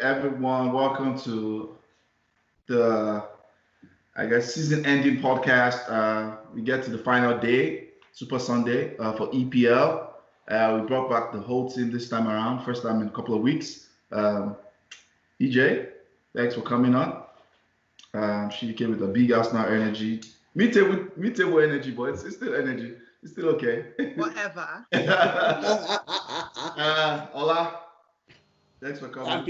everyone. Welcome to the, season-ending podcast. We get to the final day, Super Sunday for EPL. We brought back the whole team this time around, first time in a couple of weeks. EeJay, thanks for coming on. She came with a big Arsenal energy. Me too with energy, but it's still energy. It's still okay. Whatever. Ola, thanks for coming.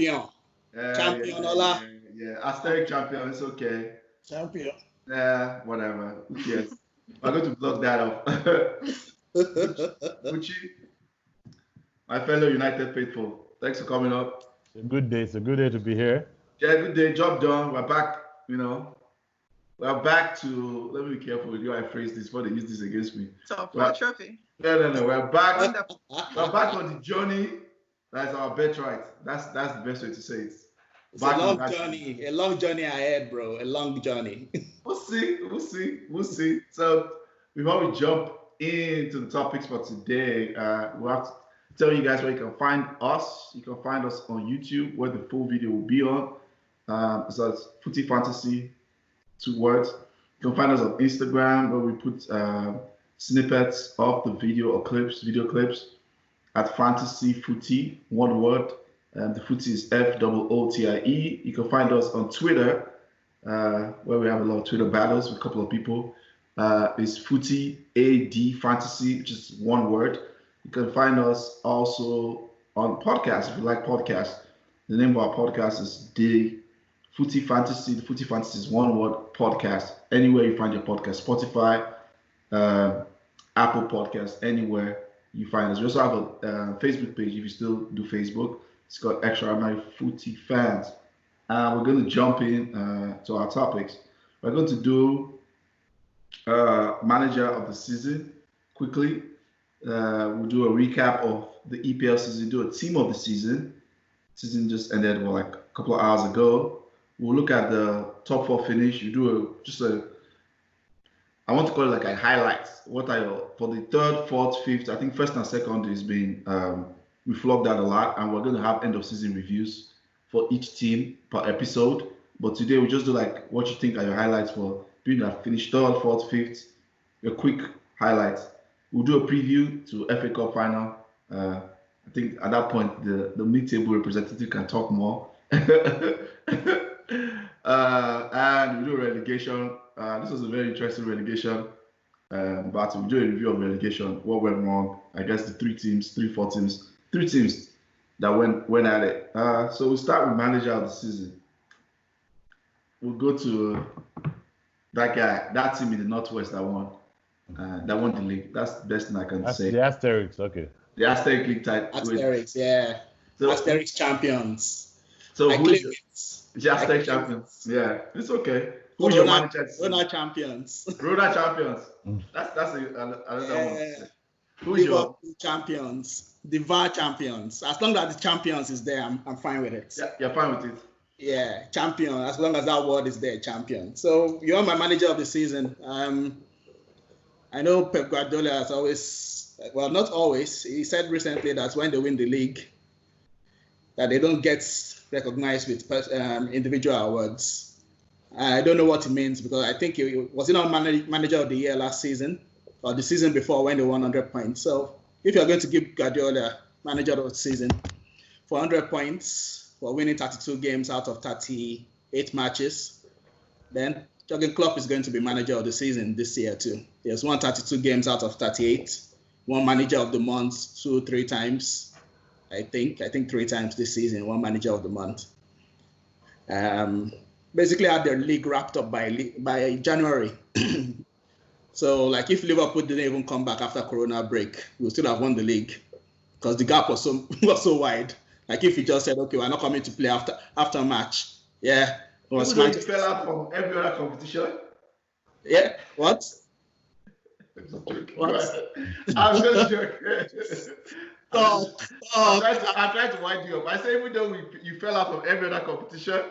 Champion, Ola. Yeah, asterisk champion, it's okay. Champion. Whatever. Who cares? I'm going to block that off. Buchi, my fellow United faithful, thanks for coming up. It's a good day. It's a good day to be here. Yeah, good day. Job done. We're back. We're back to. Let me be careful with you. I phrase this before they use this against me. So for a trophy. No. We're back. We're back on the journey. That's our birthright. That's the best way to say it. It's a long journey ahead, bro. A long journey. We'll see. So before we jump into the topics for today, we have to tell you guys where you can find us. You can find us on YouTube, where the full video will be on. So it's Footie Fantasy, 2 words. You can find us on Instagram, where we put snippets of the video video clips at Fantasy Footie, 1 word. The Footie is FOOTIE. You can find us on Twitter, where we have a lot of Twitter battles with a couple of people. It's Footie AD Fantasy, which is 1 word. You can find us also on podcasts if you like podcasts. The name of our podcast is The Footie Fantasy. The Footie Fantasy is 1 word podcast. Anywhere you find your podcast, Spotify, Apple Podcasts, anywhere you find us. We also have a Facebook page if you still do Facebook. It's called Extraordinary Footie Fans. We're going to jump in to our topics. We're going to do manager of the season quickly. We'll do a recap of the EPL season, do a team of the season. Season just ended like a couple of hours ago. We'll look at the top 4 finish. You do I want to call it like a highlights. What are for the 3rd, 4th, 5th? I think 1st and 2nd has been we flogged that a lot, and we're going to have end of season reviews for each team per episode. But today we just do like what you think are your highlights for being that finished 3rd, 4th, 5th. Your quick highlights. We'll do a preview to FA Cup final. I think at that point the mid-table representative can talk more. And we do relegation. This was a very interesting relegation. But we'll do a review of relegation. What went wrong? I guess the 3 teams that went at it. So we'll start with manager of the season. We'll go to that guy, that team in the Northwest that won the league. That's the best thing I can say. The Asterix, okay. The Asterix League type. Asterix, yeah. So, Asterix champions. So who's the Asterix champions? Yeah, it's okay. Who's your manager? Rona champions. Rona champions. That's another one. Who's your champions? The VAR champions. As long as the champions is there, I'm fine with it. Yeah, you're fine with it. Yeah, champion. As long as that word is there, champion. So you're my manager of the season. I know Pep Guardiola has always, well, not always. He said recently that when they win the league, that they don't get recognized with individual awards. I don't know what it means, because I think he was not manager of the year last season or the season before when they won 100 points. So if you're going to give Guardiola manager of the season for 100 points for winning 32 games out of 38 matches, then Jurgen Klopp is going to be manager of the season this year too. He has won 32 games out of 38, won manager of the month 2-3 times. I think 3 times this season, won manager of the month. Basically had their league wrapped up by January. So like if Liverpool didn't even come back after Corona break, we would still have won the league because the gap was so wide. Like if you just said, okay, we're not coming to play after match. Yeah. It was like you fell out from every other competition. Yeah. What? What? I'm just joking. I'm trying to wind you up. I say even though you fell out from every other competition,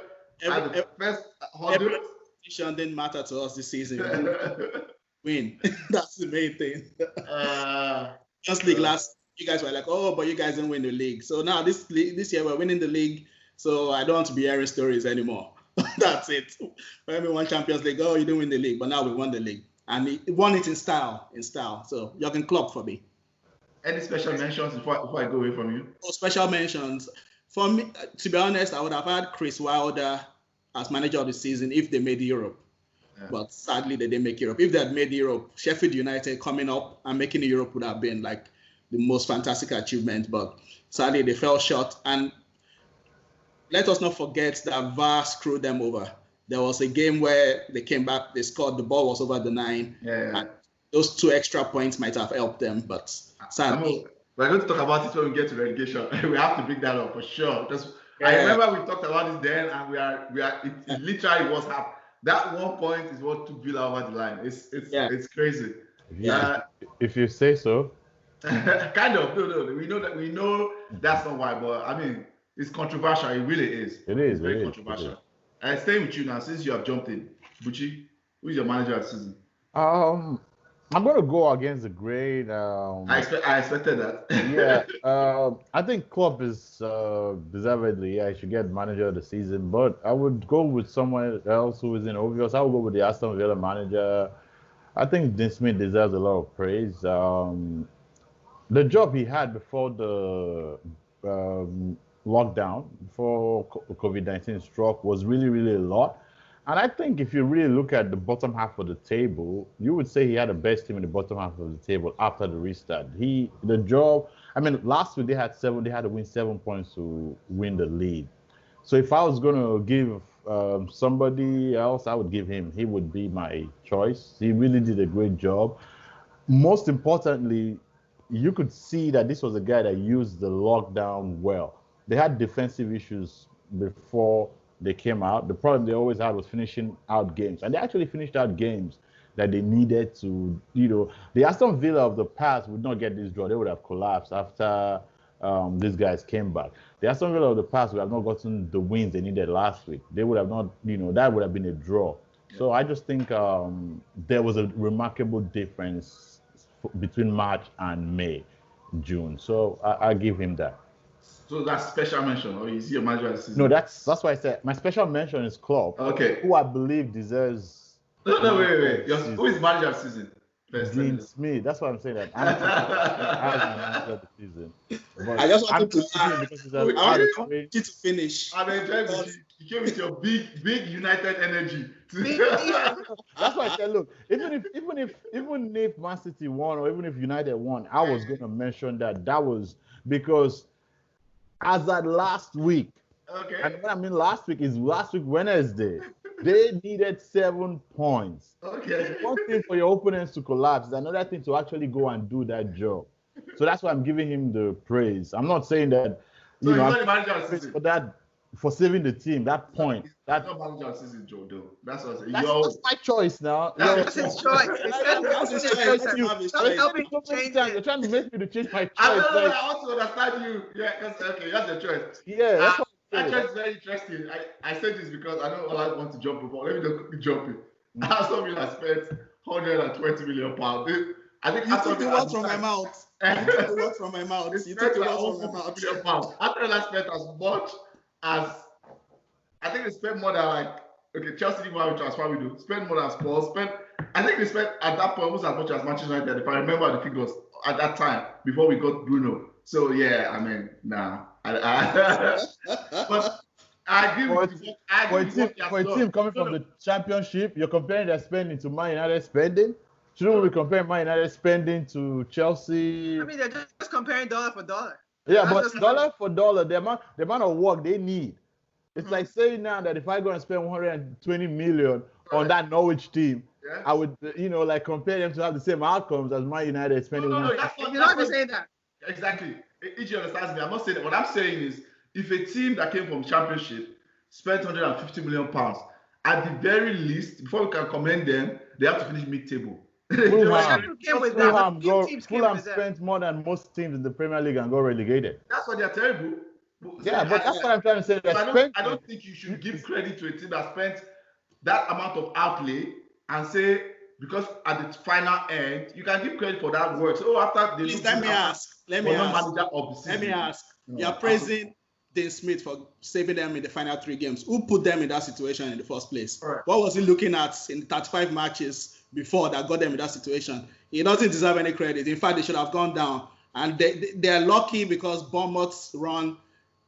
the first 100 every competition didn't matter to us this season. Win. That's the main thing. Just league last, you guys were like, oh, but you guys didn't win the league. So now this year we're winning the league. So I don't want to be hearing stories anymore. That's it. When we won Champions League, oh, you didn't win the league, but now we won the league. And he won it in style. So Jurgen Klopp for me. Any special mentions before I go away from you? Oh, special mentions. For me, to be honest, I would have had Chris Wilder as manager of the season if they made Europe. Yeah. But sadly, they didn't make Europe. If they had made Europe, Sheffield United coming up and making Europe would have been like the most fantastic achievement. But sadly, they fell short. And let us not forget that VAR screwed them over. There was a game where they came back, they scored, the ball was over the 9. Yeah. And those 2 extra points might have helped them, but sadly. We're going to talk about it when we get to relegation. We have to bring that up for sure. Because I remember we talked about this then, and it literally was happening. That 1 point is what took Villa over the line. It's crazy. If you say so. Kind of. No. We know that's not why, but I mean, it's controversial. It really is. It is. It's very controversial. And staying with you now, since you have jumped in, Buchi, who is your manager of the season? I'm going to go against the grade. I expected that. Yeah. I think Klopp is deservedly, he should get manager of the season. But I would go with someone else who isn't obvious. I would go with the Aston Villa manager. I think Dean Smith deserves a lot of praise. The job he had before the lockdown, before COVID-19 struck, was really, really a lot. And I think if you really look at the bottom half of the table, you would say he had the best team in the bottom half of the table after the restart. Last week they had to win 7 points to win the lead. So if I was going to give somebody else, I would give him. He would be my choice. He really did a great job. Most importantly, you could see that this was a guy that used the lockdown well. They had defensive issues before they came out. The problem they always had was finishing out games. And they actually finished out games that they needed to, the Aston Villa of the past would not get this draw. They would have collapsed after these guys came back. The Aston Villa of the past would have not gotten the wins they needed last week. They would have not, that would have been a draw. Yeah. So I just think there was a remarkable difference between March and May, June. So I give him that. So that's special mention, or is he a manager of the season? No, that's why I said my special mention is Klopp. Okay. Who I believe deserves. No, wait. Who is manager of the season? Dean Smith. That's what I'm saying. That I'm manager of the season. But I just wanted to because I wanted you to finish. I'm enjoying you came with your big United energy. That's why I said, look, even if Man City won or even if United won, I was going to mention that was because. As at last week, okay. And what I mean last week is last week Wednesday, they needed 7 points. Okay. One thing for your opponents to collapse, is another thing to actually go and do that job. So that's why I'm giving him the praise. I'm not saying that he's not the manager of the season. For saving the team, that point. That's not manager of the season, Joe, though. That's what I'm saying. That's my choice now. That's his choice. That's his choice. You're trying to make me to change my choice. I want to understand you. Yeah, okay, that's your choice. Yeah, that's what that choice is very interesting. I said this because I know Ola want to jump before. Let me just quickly jump in. Aston Villa spent £120 million. I think you took the words from my mouth. You took the words from my mouth. After that spent as much as I think they spent more than Chelsea didn't have a transfer window. Spent more than Spurs. I think they spent at that point almost as much as Manchester United, if I remember the figures at that time before we got Bruno. So yeah, I mean, nah. But I agree with you. For a team coming from the Championship, you're comparing their spending to Man United spending. Shouldn't we compare Man United spending to Chelsea? I mean, they're just comparing dollar for dollar. Yeah, but dollar for dollar, the amount of work they need. It's like saying now that if I go and spend 120 million on that Norwich team, I would, compare them to have the same outcomes as Man United spending. No, you're not even saying that. Exactly. EeJay understands me. I'm not saying that. What I'm saying is, if a team that came from Championship spent £150 million, at the very least, before we can commend them, they have to finish mid-table. Fulham spent more than most teams in the Premier League and got relegated. That's why they're terrible. Yeah, but that's what I'm trying to say. I don't think you should give credit to a team that spent that amount of outlay and say, because at the final end, you can give credit for that work. So after they let me ask. You're praising Dean Smith for saving them in the final 3 games. Who put them in that situation in the first place? Right. What was he looking at in 35 matches before that got them in that situation? He doesn't deserve any credit. In fact, they should have gone down. And they're lucky because Bournemouth's run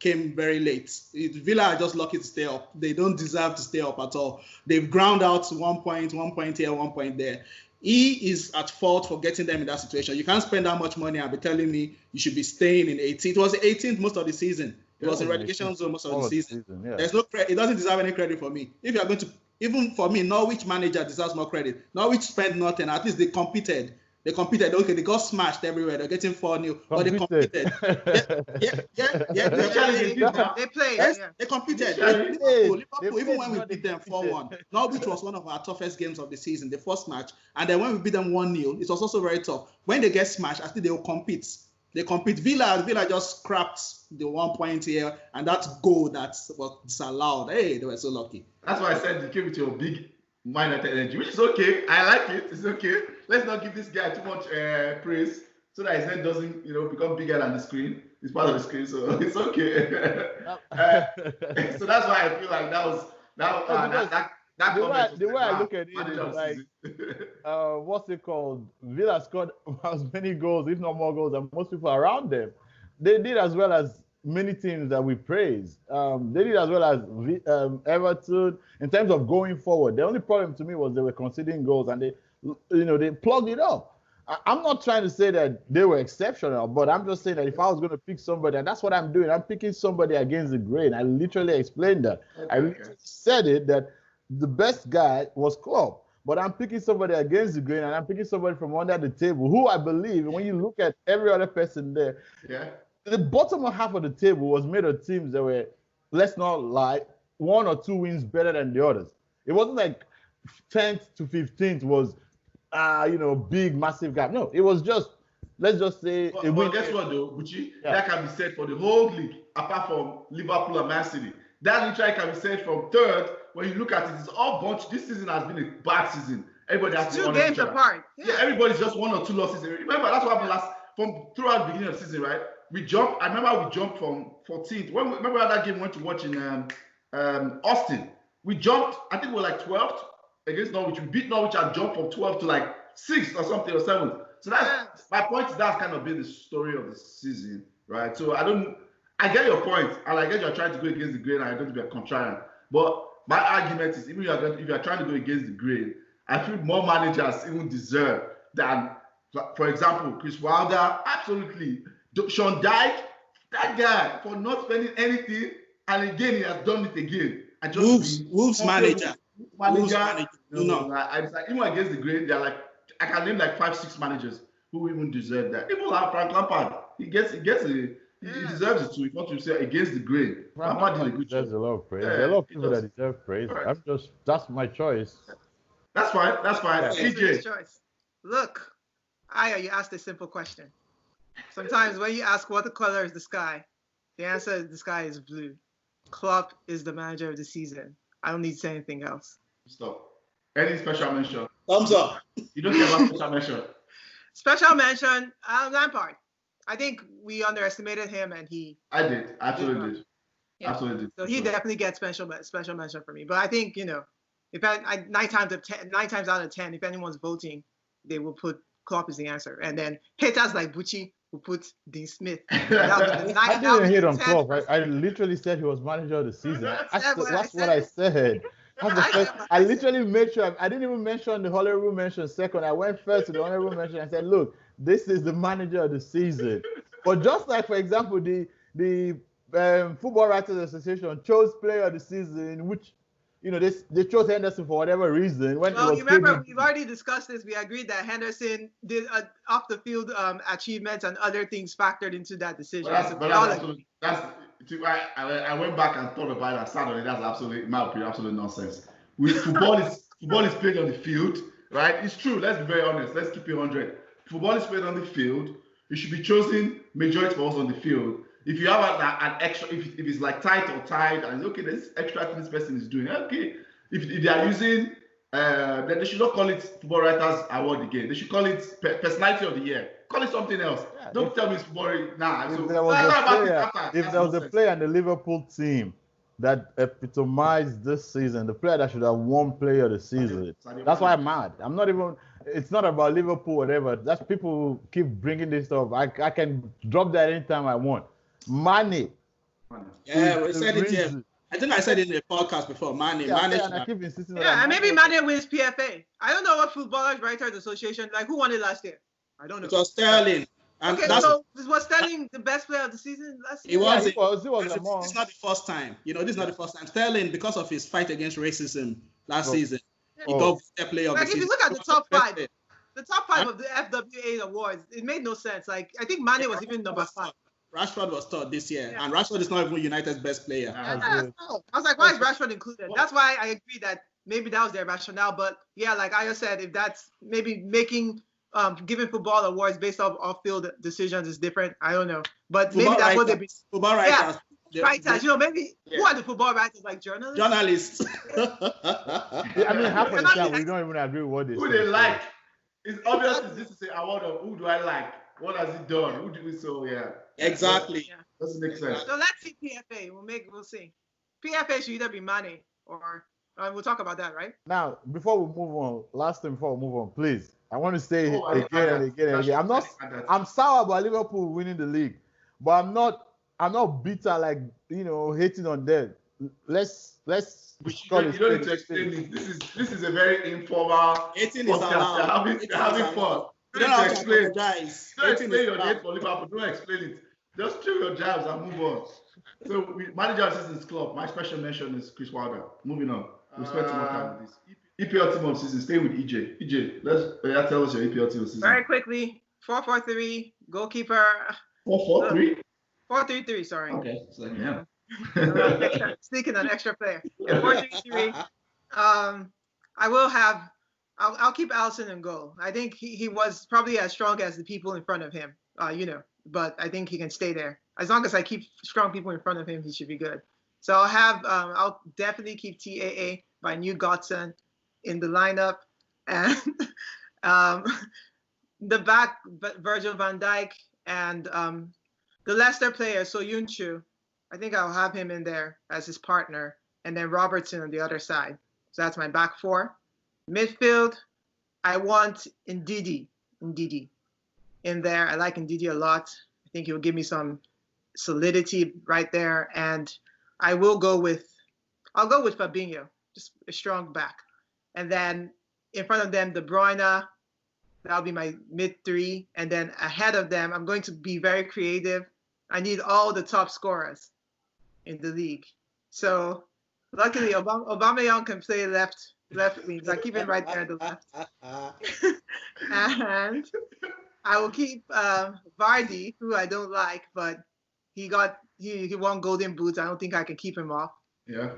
came very late. Villa are just lucky to stay up. They don't deserve to stay up at all. They've ground out 1 point here, 1 point there. He is at fault for getting them in that situation. You can't spend that much money and be telling me you should be staying in 18th. It was 18th most of the season. It was in relegation zone most of the season. Yeah. There's no credit. It doesn't deserve any credit for me. If you're going to, even for me, Norwich manager deserves more credit. Norwich spent nothing. At least they competed. Okay, they got smashed everywhere. They're getting 4-0, but they competed. They played. Yes, Yeah. they competed. Liverpool, even when we beat them 4-1, Norwich was one of our toughest games of the season, the first match. And then when we beat them 1-0, it was also very tough. When they get smashed, I think they will compete. They compete. Villa just scrapped the 1 point here, and that goal that was disallowed. Hey, they were so lucky. That's why I said you came with your big minded energy, which is okay. I like it. It's okay. Let's not give this guy too much praise so that his head doesn't, become bigger than the screen. It's part of the screen, so it's okay. So that's why I feel like the way I look at it is like, what's it called? Villa scored as many goals, if not more goals, than most people around them. They did as well as many teams that we praise. They did as well as Everton in terms of going forward. The only problem to me was they were conceding goals and they plugged it up. I'm not trying to say that they were exceptional, but I'm just saying that if I was going to pick somebody, and that's what I'm doing, I'm picking somebody against the grain. I literally explained that. I literally said it that the best guy was Klopp, but I'm picking somebody against the grain, and I'm picking somebody from under the table who I believe, when you look at every other person there, the bottom half of the table was made of teams that were, let's not lie, 1 or 2 wins better than the others. It wasn't like 10th to 15th was, big, massive gap. No, it was just, let's just say. But guess what, though, Buchi? Yeah. That can be said for the whole league, apart from Liverpool and Man City. That literally can be said from third. When you look at it, it's all bunch. This season has been a bad season. Everybody has 2 games apart. Yeah, everybody's just 1 or 2 losses. Remember, that's what happened from throughout the beginning of the season, right? I remember we jumped from 14th. Remember that game we went to watch in Austin? We jumped, I think we were like 12th against Norwich. We beat Norwich and jumped from 12th to like 6th or something or 7th. So that's my point. That's kind of been the story of the season, right? So I get your point, and I get you're trying to go against the grain, and I don't be a contrarian. But my argument is, even if you're trying to go against the grain, I feel more managers even deserve than, for example, Chris Wilder, absolutely. Sean Dyche, that guy, for not spending anything, and again, he has done it again. Wolves manager. No. I'm like, even against the grain, they're like, I can name like 5-6 managers who even deserve that. Even like Frank Lampard, he deserves it too. If you want to say against the grain, Lampard did a good job. There's a lot of praise. There are a lot of people that deserve praise. Right. That's my choice. That's fine. Yeah. EeJay. Look, you asked a simple question. Sometimes when you ask what the color is the sky, the answer is the sky is blue. Klopp is the manager of the season. I don't need to say anything else. Stop. Any special mention? Thumbs up. You don't care about special mention. Special mention, Lampard. I think we underestimated him, and I did. Absolutely did. Yeah. Absolutely did. So he definitely gets special mention for me. But I think, if 9 times out of 10, if anyone's voting, they will put Klopp as the answer. And then haters like Buchi will put Dean Smith. I didn't hate on Klopp. I literally said he was manager of the season. That's what I said. I literally made sure. I didn't even mention the honorable mention second. I went first to the honorable mention and said, look, this is the manager of the season. But just like, for example, the Football Writers Association chose player of the season, which, they chose Henderson for whatever reason. You remember, we've already discussed this. We agreed that Henderson did off the field achievements and other things factored into that decision. I went back and thought about it and sat on it. That's absolutely, in my opinion, absolute nonsense. Football is played on the field, right? It's true. Let's be very honest. Let's keep it 100. Football is played on the field. You should be choosing majority for us on the field. If you have an extra, if it's like tight, and it's okay, this extra thing this person is doing, okay. If they are using, then they should not call it Football Writers Award again. They should call it Personality of the Year. Call it something else. Yeah, Don't tell me it's boring. Nah. If So there was a player in the Liverpool team that epitomized this season, the player that should have won player of the season, that's why I'm mad. I'm not even. It's not about Liverpool, whatever. That's people who keep bringing this stuff. I can drop that anytime I want. Mane. Yeah, we said it here. I think I said it in the podcast before. Mane. And I keep insisting. Yeah, and maybe Mane wins PFA. I don't know what Footballers Writers Association, like, who won it last year? I don't know. It was Sterling. And okay, so was Sterling the best player of the season last year? It was. It's not the first time. This is not the first time. Sterling, because of his fight against racism last season, he got the player of the season. If you look at the top five, of the FWA awards, it made no sense. Like, I think Mane was even number 5. Rashford was third this year, and Rashford is not even United's best player. I was like, why is Rashford included? That's why I agree that maybe that was their rationale. But yeah, like Aya said, if that's maybe making giving football awards based off off-field decisions is different. I don't know, but maybe football that's what they be. Football writers. Yeah, writers. Maybe who are the football writers? Like journalists. Journalists. I mean, half of the time we don't even agree with what they say. Who they like? It's obvious. This is an award of who do I like? What has he done? Who do we so? Yeah. Exactly. Yeah. Doesn't make sense. So let's see PFA. We'll see. PFA should either be Mane or we'll talk about that, right? Now, before we move on, last thing before we move on, please. I want to say again. I'm sour about Liverpool winning the league, but I'm not bitter, like, hating on them. Let's you don't need to explain it. This is a very informal podcast. You're having fun. You don't have to explain. Don't explain your name for Liverpool. Don't explain it. Just chew your jabs and move on. So, manager assistants club. My special mention is Chris Wilder. Moving on. We spent too much time with this. EPL team of season. Stay with EeJay. EeJay, tell us your EPL team of season. Very quickly. 4-4-3. Goalkeeper. 4-4-3. 4-3-3. Sorry. Okay. It's like, yeah. Sneaking an extra player. 4-3-3. I'll keep Alisson in goal. I think he was probably as strong as the people in front of him, but I think he can stay there. As long as I keep strong people in front of him, he should be good. So I'll definitely keep TAA by New Godson in the lineup. And the back, Virgil van Dijk and the Leicester player, Soyuncu, I think I'll have him in there as his partner. And then Robertson on the other side. So that's my back 4. Midfield, I want Ndidi in there. I like Ndidi a lot. I think he'll give me some solidity right there. And I'll go with Fabinho, just a strong back. And then in front of them, De Bruyne, that'll be my mid 3. And then ahead of them, I'm going to be very creative. I need all the top scorers in the league. So luckily, Aubameyang can play left wing. So I keep him right there at the left. And I will keep Vardy, who I don't like, but he won Golden Boots. I don't think I can keep him off. Yeah.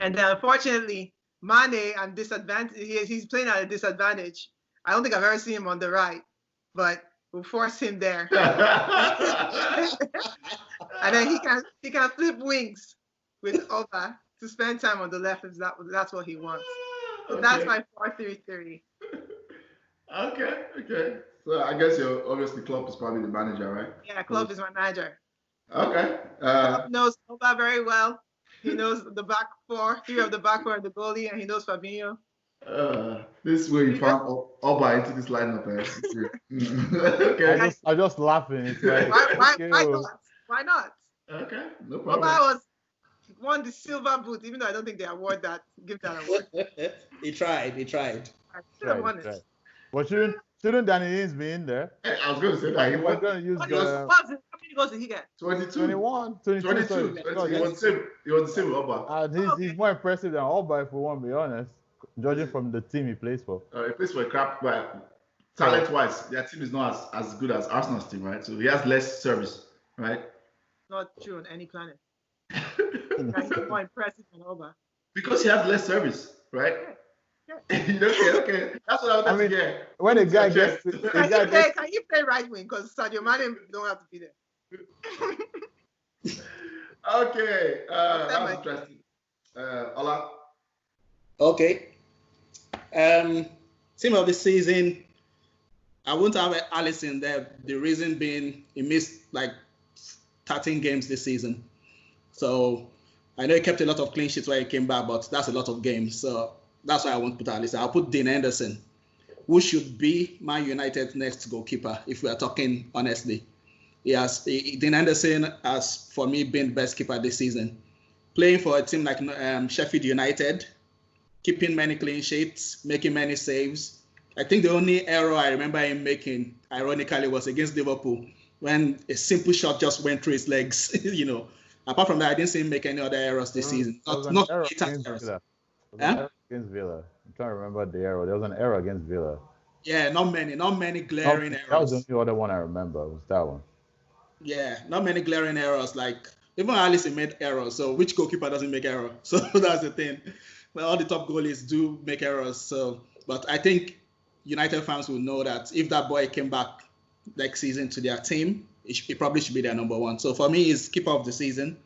And then unfortunately, Mane, I'm disadvantaged. He's playing at a disadvantage. I don't think I've ever seen him on the right, but we'll force him there. And then he can flip wings with Oba to spend time on the left if that's what he wants. So that's my 4-3-3. Okay. So I guess obviously Klopp is probably the manager, right? Yeah, Klopp is my manager. Okay. Klopp knows Oba very well. He knows the back 4, 3 of the back 4 and the goalie, and he knows Fabinho. This is where you found Oba into this lineup. Okay. I'm just laughing. It's like, why not? Okay, no problem. Oba won the silver boot, even though I don't think they give that award. He tried. I should have won it. But shouldn't Danny Ings be in there? I was going to say that. He was going to use how many goals did he get? 22. 21. 22. He was the same with Oba. He's more impressive than Oba, if we want to be honest, judging from the team he plays for. He plays for a crap, but talent-wise, their team is not as good as Arsenal's team, right? So he has less service, right? Not true on any planet. He's more impressive than Oba. Because he has less service, right? Yeah. Okay. That's what I wanted to get. When a guy gets... Can you play right wing? Because Sadio Mane don't have to be there. Okay. That was interesting. Ola? Okay. Team of the season, I won't have Alisson there. The reason being he missed like 13 games this season. So I know he kept a lot of clean sheets when he came back, but that's a lot of games. So that's why I won't put Alisson. I'll put Dean Henderson, who should be Man United's next goalkeeper, if we are talking honestly. Dean Henderson has, for me, been best keeper this season. Playing for a team like Sheffield United, keeping many clean sheets, making many saves. I think the only error I remember him making, ironically, was against Liverpool, when a simple shot just went through his legs. Apart from that, I didn't see him make any other errors this season. Not errors. Against Villa. I'm trying to remember the error. There was an error against Villa. Yeah, not many glaring errors. That was the only other one I remember, was that one. Yeah, not many glaring errors. Like, even Alisson made errors. So which goalkeeper doesn't make errors? So that's the thing. Well, all the top goalies do make errors. So, but I think United fans will know that if that boy came back next season to their team, it probably should be their number one. So for me, he's keeper of the season.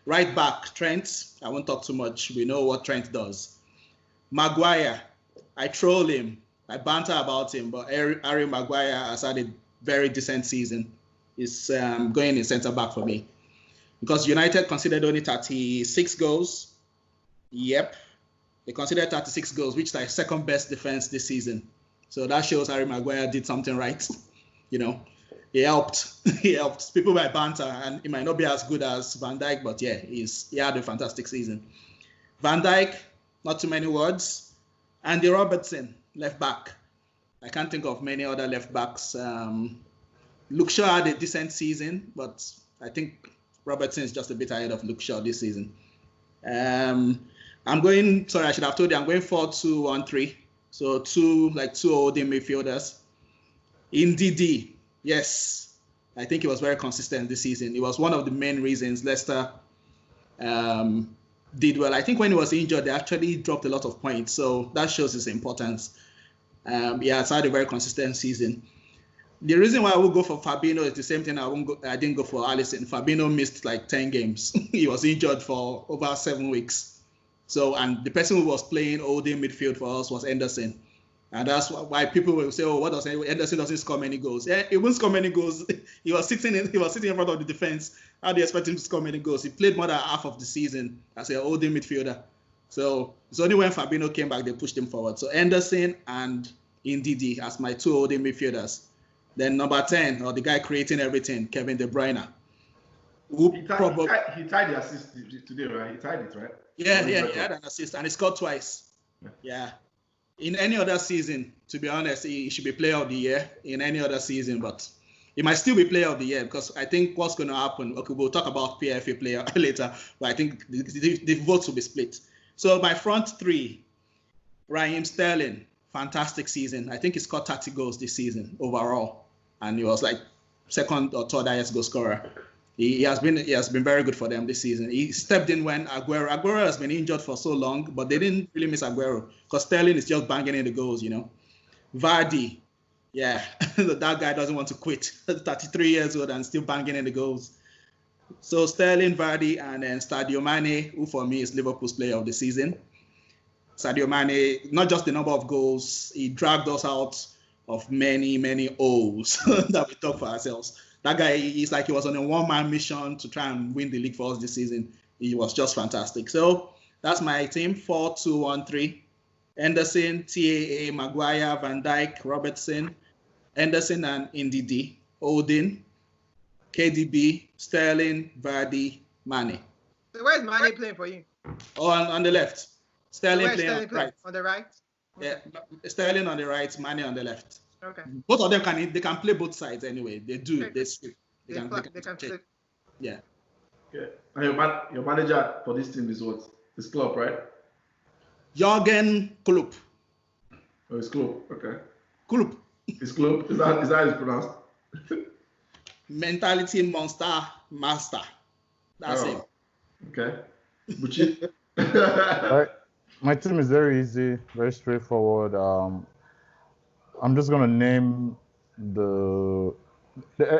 Right back, Trent. I won't talk too much. We know what Trent does. Maguire. I troll him. I banter about him, but Harry Maguire has had a very decent season. He's going in centre back for me. Because United considered only 36 goals. Yep. They considered 36 goals, which is their second best defense this season. So that shows Harry Maguire did something right. He helped. He helped. People might banter, and he might not be as good as Van Dijk, but yeah, he had a fantastic season. Van Dijk, not too many words. Andy Robertson, left back. I can't think of many other left backs. Luke Shaw had a decent season, but I think Robertson is just a bit ahead of Luke Shaw this season. I should have told you, I'm going 4-2-1-3. So two holding midfielders. In DD, yes, I think he was very consistent this season. It was one of the main reasons Leicester did well. I think when he was injured, they actually dropped a lot of points. So that shows his importance. It's had a very consistent season. The reason why I will go for Fabinho is the same thing I didn't go for Alisson. Fabinho missed like 10 games. He was injured for over 7 weeks. So, and the person who was playing holding midfield for us was Henderson. And that's why people will say, what does Henderson doesn't score many goals? Yeah, he won't score many goals. He was sitting in front of the defense. How do you expect him to score many goals? He played more than half of the season as a holding midfielder. So it's only when Fabinho came back, they pushed him forward. So Henderson and Ndidi as my two holding midfielders. Then number 10, or the guy creating everything, Kevin De Bruyne. He tied the assist today, right? He tied it, right? Yeah, he had an assist and he scored twice. Yeah. In any other season, to be honest, he should be player of the year in any other season, but he might still be player of the year because I think what's going to happen, okay, we'll talk about PFA player later, but I think the votes will be split. So my front three, Raheem Sterling, fantastic season. I think he scored 30 goals this season overall, and he was like second or third highest goal scorer. He has been very good for them this season. He stepped in when Aguero has been injured for so long, but they didn't really miss Aguero because Sterling is just banging in the goals, Vardy, yeah, that guy doesn't want to quit. 33 years old and still banging in the goals. So Sterling, Vardy, and then Sadio Mane, who for me is Liverpool's player of the season. Sadio Mane, not just the number of goals, he dragged us out of many, many O's that we talk for ourselves. That guy, he's like he was on a one-man mission to try and win the league for us this season. He was just fantastic. So that's my team, 4-2-1-3. Henderson, TAA, Maguire, Van Dijk, Robertson, Henderson and Ndidi, Odin, KDB, Sterling, Vardy, Mane. So where's Mane playing for you? Oh, on the left. Sterling So playing on the playing? right. On the right? Yeah, Sterling on the right, Mane on the left. Okay. Both of them can play both sides anyway. They do. Okay. They switch. They can change. flip. Yeah. Okay. And your manager for this team is what? It's Klopp, right? Jürgen Klopp. Oh, it's Klopp. Okay. Klopp. It's Klopp. Is that how it's pronounced? Mentality monster master. That's it. Okay. Buchi? Right. My team is very easy, very straightforward. I'm just gonna name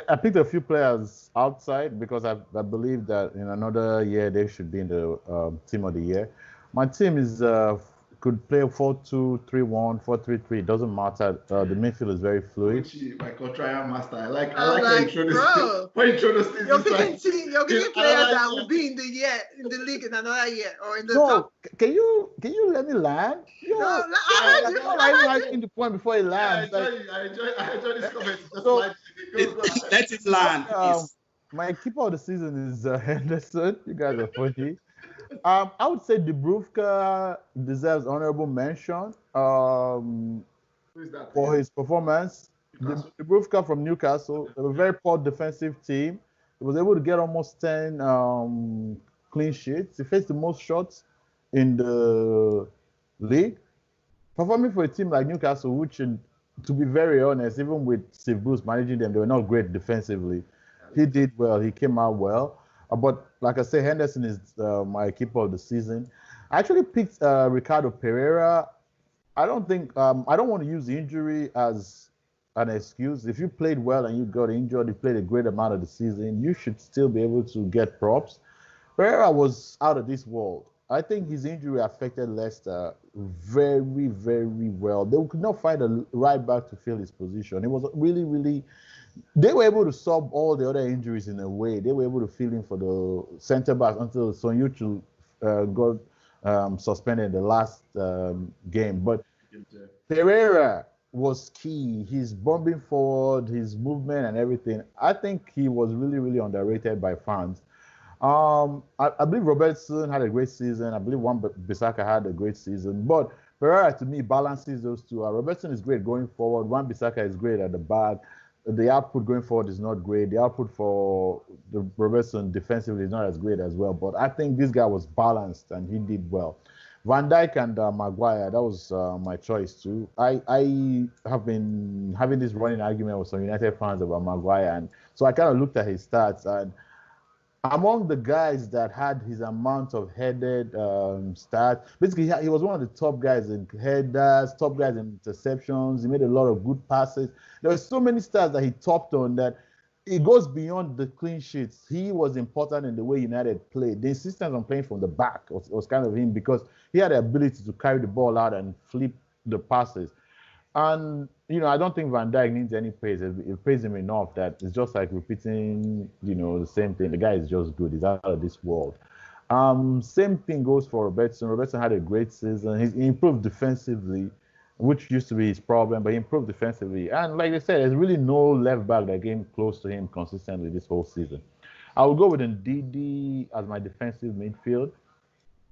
I picked a few players outside because I believe that in another year they should be in the team of the year. My team is could play 4-2-3-1, 4-3-3. It doesn't matter. The midfield is very fluid. Buchi, my trial master. I like I'm how you throw this. bro, When you throw this you're picking players that will like be in the league in another year or in the No, top. can you let me land? No, I I don't heard like you. in the point before he lands. I enjoy this comment. Just So- like Let it land. please. My keeper of the season is Henderson. You guys are funny. I would say Dubravka deserves honorable mention Who is that? for his performance. Newcastle? Dubravka from Newcastle, they were a very poor defensive team. He was able to get almost 10 clean sheets. He faced the most shots in the league. Performing for a team like Newcastle, which, to be very honest, even with Steve Bruce managing them, they were not great defensively. He did well. He came out well. But like I say, Henderson is my keeper of the season. I actually picked Ricardo Pereira. I don't want to use the injury as an excuse. If you played well and you got injured, you played a great amount of the season, you should still be able to get props. Pereira was out of this world. I think his injury affected Leicester very, very well. They could not find a right back to fill his position. It was really, really. They were able to solve all the other injuries in a way. They were able to fill in for the centre back until Sonyuchu got suspended in the last game. But Pereira was key. His bombing forward, his movement, and everything. I think he was really, really underrated by fans. I believe Robertson had a great season. I believe Wan-Bissaka had a great season. But Pereira, to me, balances those two. Robertson is great going forward. Wan-Bissaka is great at the back. The output going forward is not great. The output for the Robertson defensively is not as great as well. But I think this guy was balanced and he did well. Van Dijk and Maguire, that was my choice too. I have been having this running argument with some United fans about Maguire, and so I kind of looked at his stats, and among the guys that had his amount of headed stats, basically he was one of the top guys in headers, top guys in interceptions. He made a lot of good passes. There were so many stats that he topped on that it goes beyond the clean sheets. He was important in the way United played. The insistence on playing from the back was kind of him, because he had the ability to carry the ball out and flip the passes. And, I don't think Van Dijk needs any praise. It praised him enough that it's just like repeating, the same thing. The guy is just good. He's out of this world. Same thing goes for Robertson. Robertson had a great season. He improved defensively, which used to be his problem, but he improved defensively. And like I said, there's really no left back that came close to him consistently this whole season. I will go with Ndidi as my defensive midfield.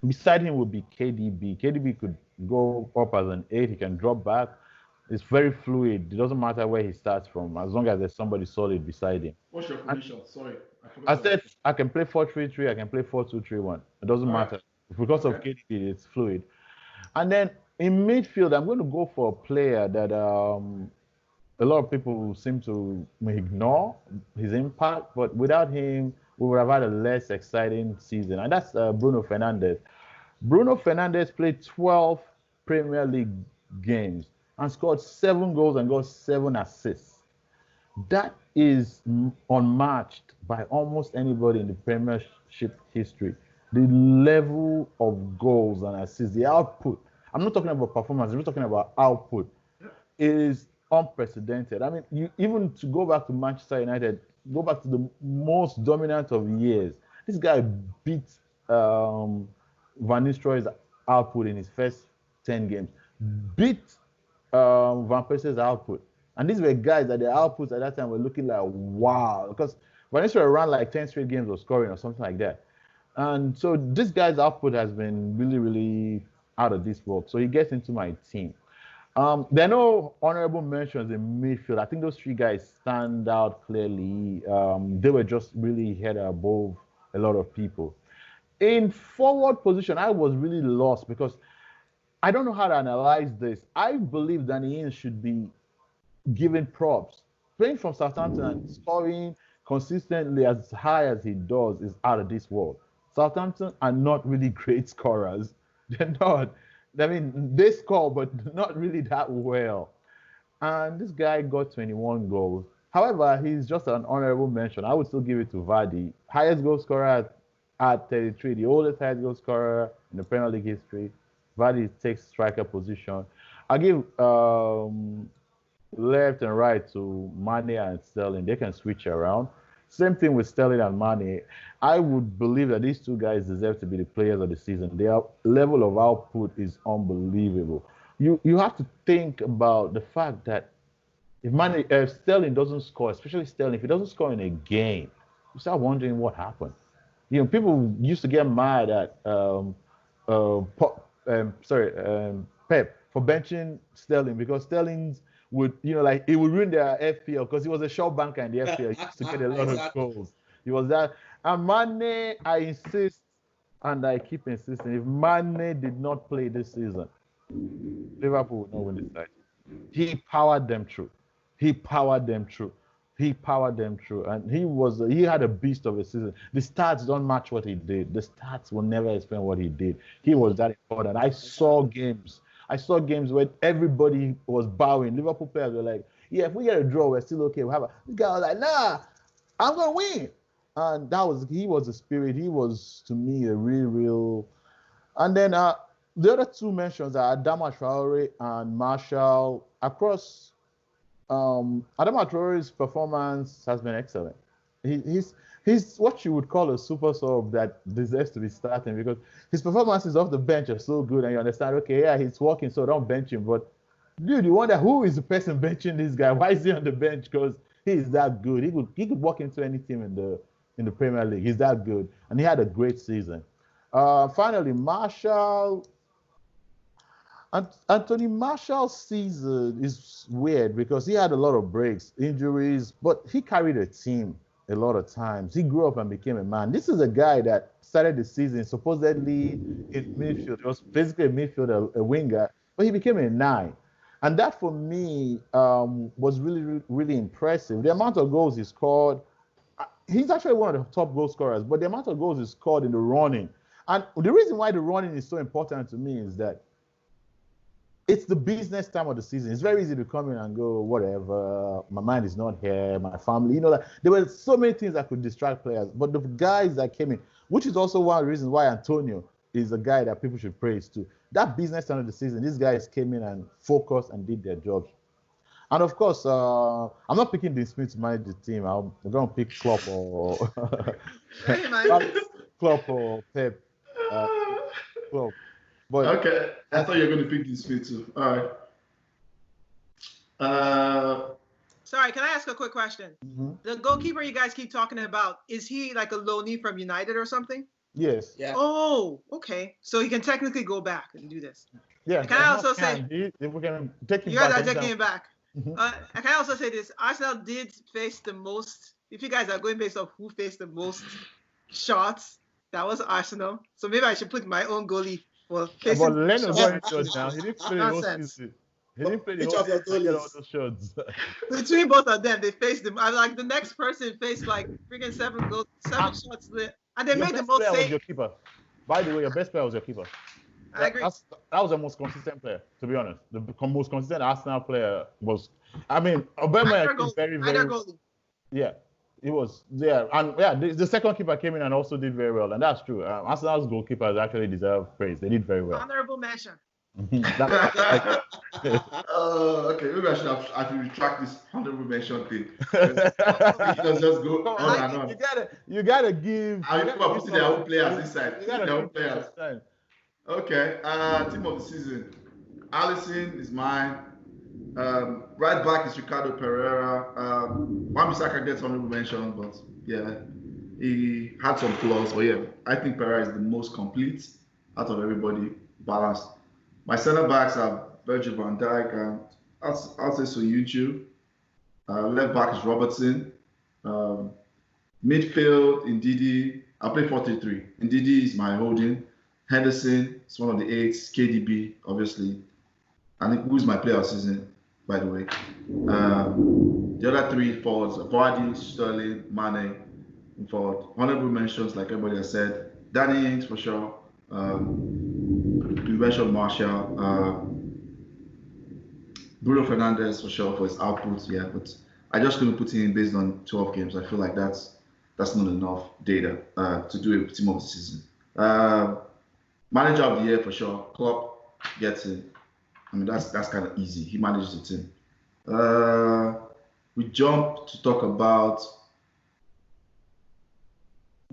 Beside him would be KDB. KDB could go up as an 8. He can drop back. It's very fluid. It doesn't matter where he starts from, as long as there's somebody solid beside him. What's your formation? Sorry. I said I can play 4-3-3. I can play 4-2-3-1. It doesn't matter. Because of KDB, it's fluid. And then in midfield, I'm going to go for a player that a lot of people seem to ignore his impact, but without him, we would have had a less exciting season. And that's Bruno Fernandes. Bruno Fernandes played 12 Premier League games and scored 7 goals and got 7 assists. That is unmatched by almost anybody in the Premiership history. The level of goals and assists, the output. I'm not talking about performance, I'm talking about output. It is unprecedented. I mean, even to go back to Manchester United, go back to the most dominant of years, this guy beat Van Nistelrooy's output in his first 10 games. Beat Van Persie's output. And these were guys that their outputs at that time were looking like, wow. Because Van Nistelrooy ran like 10 straight games of scoring or something like that. And so this guy's output has been really, really out of this world. So he gets into my team. There are no honorable mentions in midfield. I think those 3 guys stand out clearly. They were just really head above a lot of people. In forward position, I was really lost because I don't know how to analyze this. I believe Danny Ings should be given props. Playing from Southampton and scoring consistently as high as he does is out of this world. Southampton are not really great scorers. They're not. I mean, they score, but not really that well. And this guy got 21 goals. However, he's just an honorable mention. I would still give it to Vardy. Highest goal scorer at 33, the oldest highest goal scorer in the Premier League history. Vardy takes striker position. I give left and right to Mane and Sterling. They can switch around. Same thing with Sterling and Mane. I would believe that these two guys deserve to be the players of the season. Their level of output is unbelievable. You have to think about the fact that if Sterling doesn't score, especially Sterling, if he doesn't score in a game, you start wondering what happened. People used to get mad at Pep for benching Sterling because Sterling's would, like it would ruin their FPL because he was a short banker in the FPL. He used to get a lot of goals. He was that. And Mane, I insist and I keep insisting, if Mane did not play this season, Liverpool would not win this title. He powered them through. He powered them through. And he had a beast of a season. The stats don't match what he did. The stats will never explain what he did. He was that important. I saw games where everybody was bowing. Liverpool players were like, yeah, if we get a draw, we're still okay. This guy was like, nah, I'm gonna win. And he was the spirit. He was, to me, a real. And then the other two mentions are Adama Traore and Martial. Across Adama Traore's performance has been excellent. He's what you would call a super sub that deserves to be starting because his performances off the bench are so good, and you understand, okay, yeah, he's working, so don't bench him. But dude, you wonder who is the person benching this guy? Why is he on the bench? Because he is that good. He could walk into any team in the Premier League. He's that good, and he had a great season. Finally, Martial. Anthony Martial's season is weird because he had a lot of breaks, injuries, but he carried a team a lot of times. He grew up and became a man. This is a guy that started the season supposedly in midfield. He was basically a midfielder, a winger, but he became a 9. And that for me was really, really impressive. The amount of goals he scored, he's actually one of the top goal scorers, but the amount of goals he scored in the running. And the reason why the running is so important to me is that it's the business time of the season. It's very easy to come in and go, whatever, my mind is not here, my family, like there were so many things that could distract players. But the guys that came in, which is also one of the reasons why Antonio is a guy that people should praise too. That business time of the season, these guys came in and focused and did their jobs. And of course, I'm not picking Dean Smith to manage the team. I'm going to pick Klopp or Klopp or Pep. Klopp. But, okay, I thought you were going to pick this fit too. All right. Sorry, can I ask a quick question? Mm-hmm. The goalkeeper you guys keep talking about, is he like a loanee from United or something? Yes. Yeah. Oh, okay. So he can technically go back and do this. Yeah. Can I also say, if we can take him you guys back, are taking him back. Mm-hmm. Can I also say this? Arsenal did face the most, if you guys are going based off who faced the most shots, that was Arsenal. So maybe I should put my own goalie. Well, but Leno got shots now. He didn't play the whole Nonsense. season. He didn't play the Which whole of your season. He got all goalies? those shots. Between both of them, they faced them. I like the next person faced like freaking 7 shots lit, and they Your made the best most player was saves. your keeper. By the way, your best player was your keeper. I agree. That was the most consistent player, to be honest. The most consistent Arsenal player was. I mean, Obama is very, very. goalie. Yeah, it was. Yeah, and yeah, the second keeper came in and also did very well, and that's true. Arsenal's goalkeepers actually deserve praise. They did very well. Honorable mention. Okay, maybe I should retract this honorable mention thing. Let's just go on and on. You gotta give. I mean, people are putting their own players inside. You gotta Their own players. Okay, team of the season. Alisson is mine. Right back is Ricardo Pereira. Wan-Bissaka gets honorable mention, but yeah, he had some flaws. But yeah, I think Pereira is the most complete out of everybody, balanced. My center backs are Virgil van Dijk and I'll say Soyuncu. Left back is Robertson. Midfield, Ndidi. I play 4-3-3. Ndidi is my holding. Henderson is one of the 8s. KDB, obviously. And who's my player of season, by the way. The other 3 forwards are Vardy, Sterling, Mane. For honorable mentions, like everybody has said. Danny Ings for sure. You mentioned Martial. Bruno Fernandes for sure for his output, yeah, but I just couldn't put him in based on 12 games. I feel like that's not enough data to do a team of the season. Manager of the year for sure, Klopp. gets it. I mean, that's kind of easy. He manages the team. We jump to talk about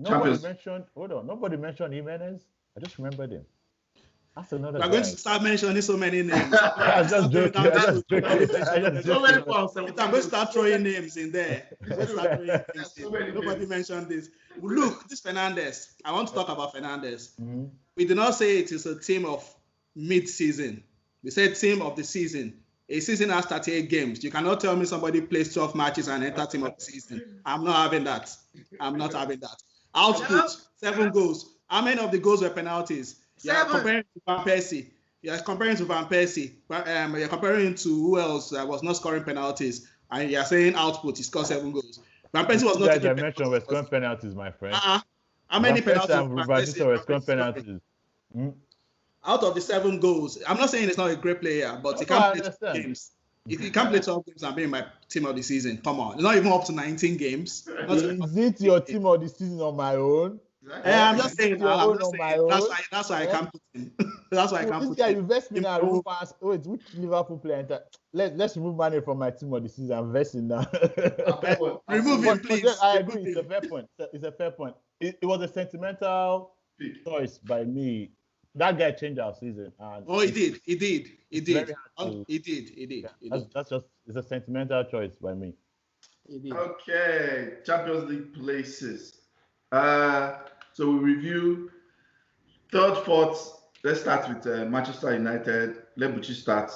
Nobody mentioned Jimenez. I just remembered him. That's another. We're going to start mentioning so many names. I just joking. So many points. I'm going to start throwing names in there. Nobody mentioned this. Look, this Fernandez. I want to talk about Fernandez. Mm-hmm. We did not say it is a team of mid-season. We said team of the season. A season has 38 games. You cannot tell me somebody plays 12 matches and enter team of the season. I'm not having that. Output, 7 goals. How many of the goals were penalties? You're comparing to Van Persie. You're comparing to you're comparing to who else was not scoring penalties. And you're saying output, he scored 7 goals. Van Persie was not taking penalties. Were scoring penalties, my friend. How many penalties? Were scoring penalties. Out of the 7 goals, I'm not saying it's not a great player, but he can't play 12 games. If he can't play 12 games and be in my team of the season, come on. It's not even up to 19 games. Is it your team of the season on my own? I'm just saying. That's why I can't put him. That's why I can't put him. You invest me now. Wait, which Liverpool player? Let's remove money from my team of the season. Invest in now. Remove him, please. I agree. It's a fair point. It was a sentimental choice by me. That guy changed our season. He did. He did. That's just it's a sentimental choice by me. Okay, Champions League places. So we review 3rd, 4th. Let's start with Manchester United. Let Buchi start.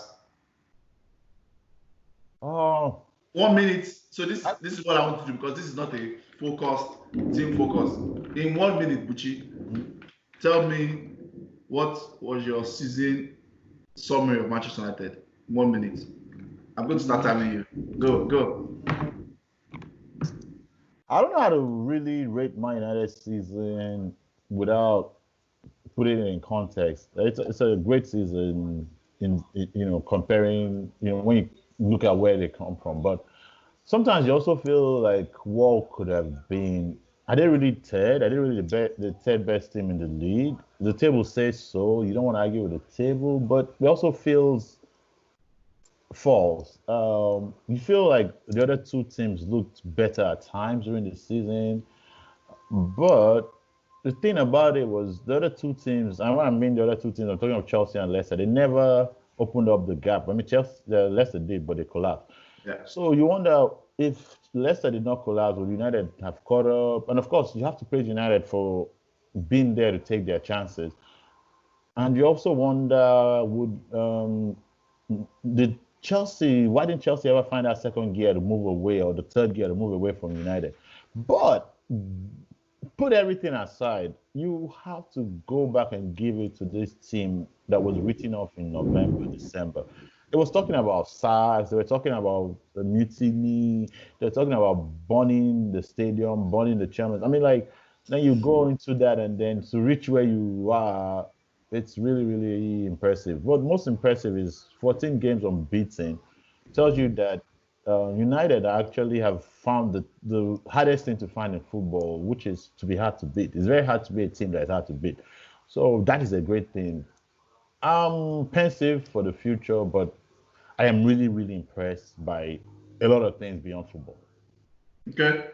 1 minute. So this is what I want to do because this is not a team focus. In 1 minute, Buchi, tell me what was your season summary of Manchester United? 1 minute. I'm going to start timing you. Go. I don't know how to really rate Man United season without putting it in context. It's a great season in comparing when you look at where they come from. But sometimes you also feel like what could have been. Are they really third? Are they really the third best team in the league? The table says so. You don't want to argue with the table, but it also feels false. You feel like the other 2 teams looked better at times during the season, but the thing about it was the other 2 teams, and when I mean the other 2 teams, I'm talking of Chelsea and Leicester, they never opened up the gap. I mean, Leicester did, but they collapsed. Yeah. So you wonder if Leicester did not collapse, would United have caught up? And of course, you have to praise United for being there to take their chances. And you also wonder, why didn't Chelsea ever find that second gear to move away or the third gear to move away from United? But put everything aside, you have to go back and give it to this team that was written off in November, December. It was talking about SARS, they were talking about the mutiny, they were talking about burning the stadium, burning the chairman. I mean, then you go into that and then to reach where you are, it's really, really impressive. What most impressive is 14 games unbeaten. Tells you that United actually have found the hardest thing to find in football, which is to be hard to beat. It's very hard to be a team that is hard to beat. So that is a great thing. I'm pensive for the future, but I am really, really impressed by a lot of things beyond football. Okay.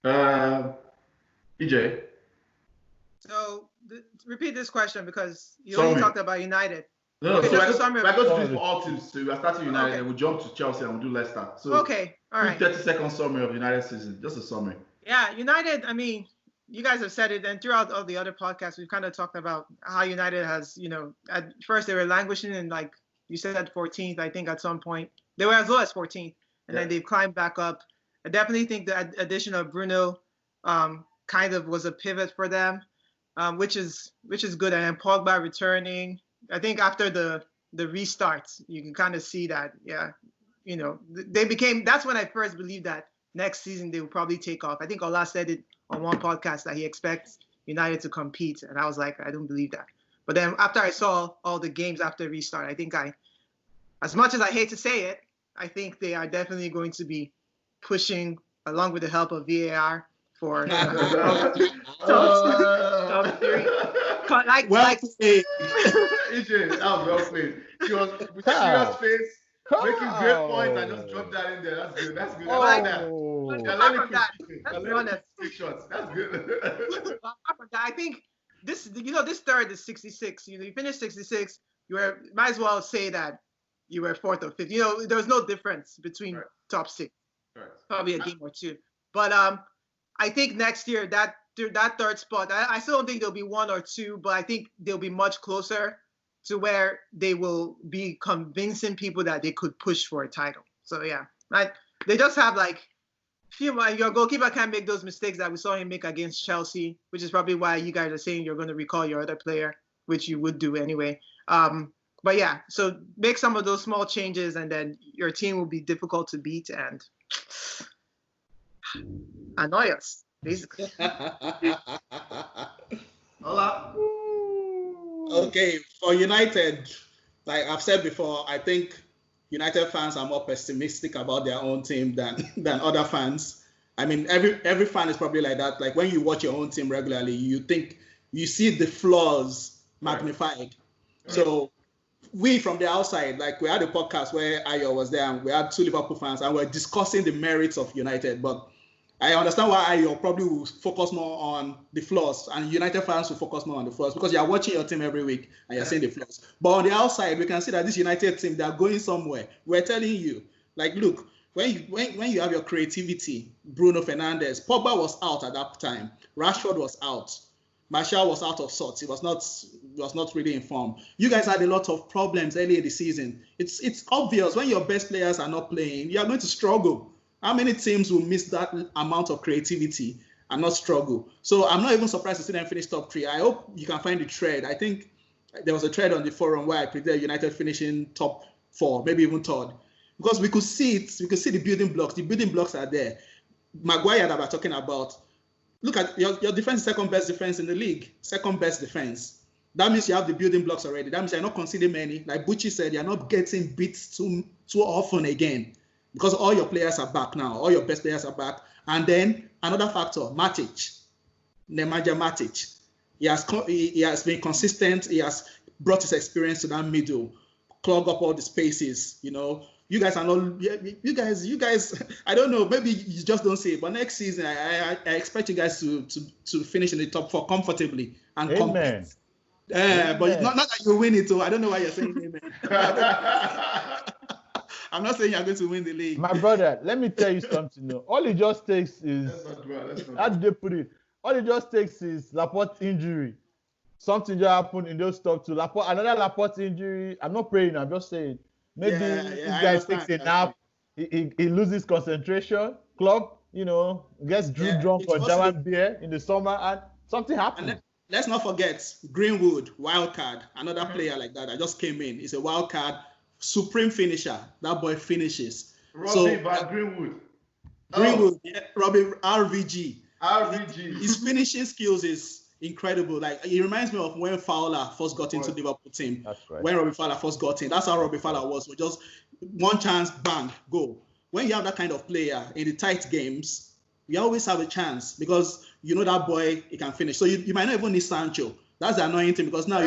EeJay. So repeat this question because you only talked about United. No, okay, so we're going to do it for all teams. So we're starting United, and we'll jump to Chelsea and we'll do Leicester. So okay, all right. 30-second summary of United season, just a summary. Yeah, United. I mean, you guys have said it, and throughout all the other podcasts, we've kind of talked about how United has, at first they were languishing in, like you said, 14th. I think at some point they were as low as 14th, and then they've climbed back up. I definitely think the addition of Bruno kind of was a pivot for them, which is good. And then Pogba returning. I think after the restarts, you can kind of see that, they became. That's when I first believed that next season they will probably take off. I think Ola said it on one podcast that he expects United to compete, and I was like, I don't believe that. But then after I saw all the games after restart, I think as much as I hate to say it, I think they are definitely going to be pushing, along with the help of VAR, for top 3. Well played. EeJay, that was well played. She was with a serious face, making great points. I just dropped that in there. That's good. That's good. I like that. Yeah, let me Apart from that, appreciate. let's be honest. Take shots. That's good. Apart from that, I think this third is 66. You finished 66. Might as well say that you were fourth or fifth. There was no difference between top six. Right. Probably a game or two. But I think next year that third spot, I still don't think there'll be one or two, but I think they'll be much closer to where they will be convincing people that they could push for a title. So yeah, right. They just have your goalkeeper can't make those mistakes that we saw him make against Chelsea, which is probably why you guys are saying you're going to recall your other player, which you would do anyway. But yeah, so make some of those small changes, and then your team will be difficult to beat and annoy us, basically. Hola. Okay, for United, like I've said before, I think United fans are more pessimistic about their own team than other fans. I mean, every fan is probably like that. Like when you watch your own team regularly, you see the flaws magnified. Right. So we from the outside, like we had a podcast where Ayo was there and we had 2 Liverpool fans and we're discussing the merits of United. But I understand why Ayo probably will focus more on the flaws and United fans will focus more on the flaws because you're watching your team every week and you're seeing the flaws. But on the outside, we can see that this United team, they're going somewhere. We're telling you, like, look, when you have your creativity, Bruno Fernandes, Pogba was out at that time. Rashford was out. Martial was out of sorts. He was not really in form. You guys had a lot of problems early in the season. It's obvious when your best players are not playing, you are going to struggle. How many teams will miss that amount of creativity and not struggle? So I'm not even surprised to see them finish top 3. I hope you can find the thread. I think there was a thread on the forum where I predicted United finishing top 4, maybe even third. Because we could see it. We could see the building blocks. The building blocks are there. Maguire that we're talking about. Look at your defense, second best defense in the league. Second best defense. That means you have the building blocks already. That means you're not conceding many. Like Buchi said, you're not getting beat too often again. Because all your players are back now. All your best players are back. And then another factor, Nemanja Matic. He has been consistent. He has brought his experience to that middle, clog up all the spaces, You guys are not. You guys. I don't know. Maybe you just don't see it. But next season, I expect you guys to finish in the top 4 comfortably and amen. But not that you win it. So I don't know why you're saying amen. I'm not saying you're going to win the league. My brother, let me tell you something. All it just takes is how do they put it? All it just takes is Laporte injury. Something just happened in those top 2. Another Laporte injury. I'm not praying. I'm just saying. Maybe this guy takes a nap, he loses concentration, club, gets drunk on German beer in the summer, and something happens. And let's not forget Greenwood, wild card, another player like that just came in. He's a wild card, supreme finisher. That boy finishes. Robbie by Greenwood. Robbie RVG. RVG. His finishing skills is incredible. Like it reminds me of when Fowler first got into the Liverpool team. That's right. When Robbie Fowler first got in, that's how Robbie Fowler was. We just one chance, bang, go. When you have that kind of player in the tight games, you always have a chance because you know that boy he can finish. So you might not even need Sancho. That's the annoying thing because now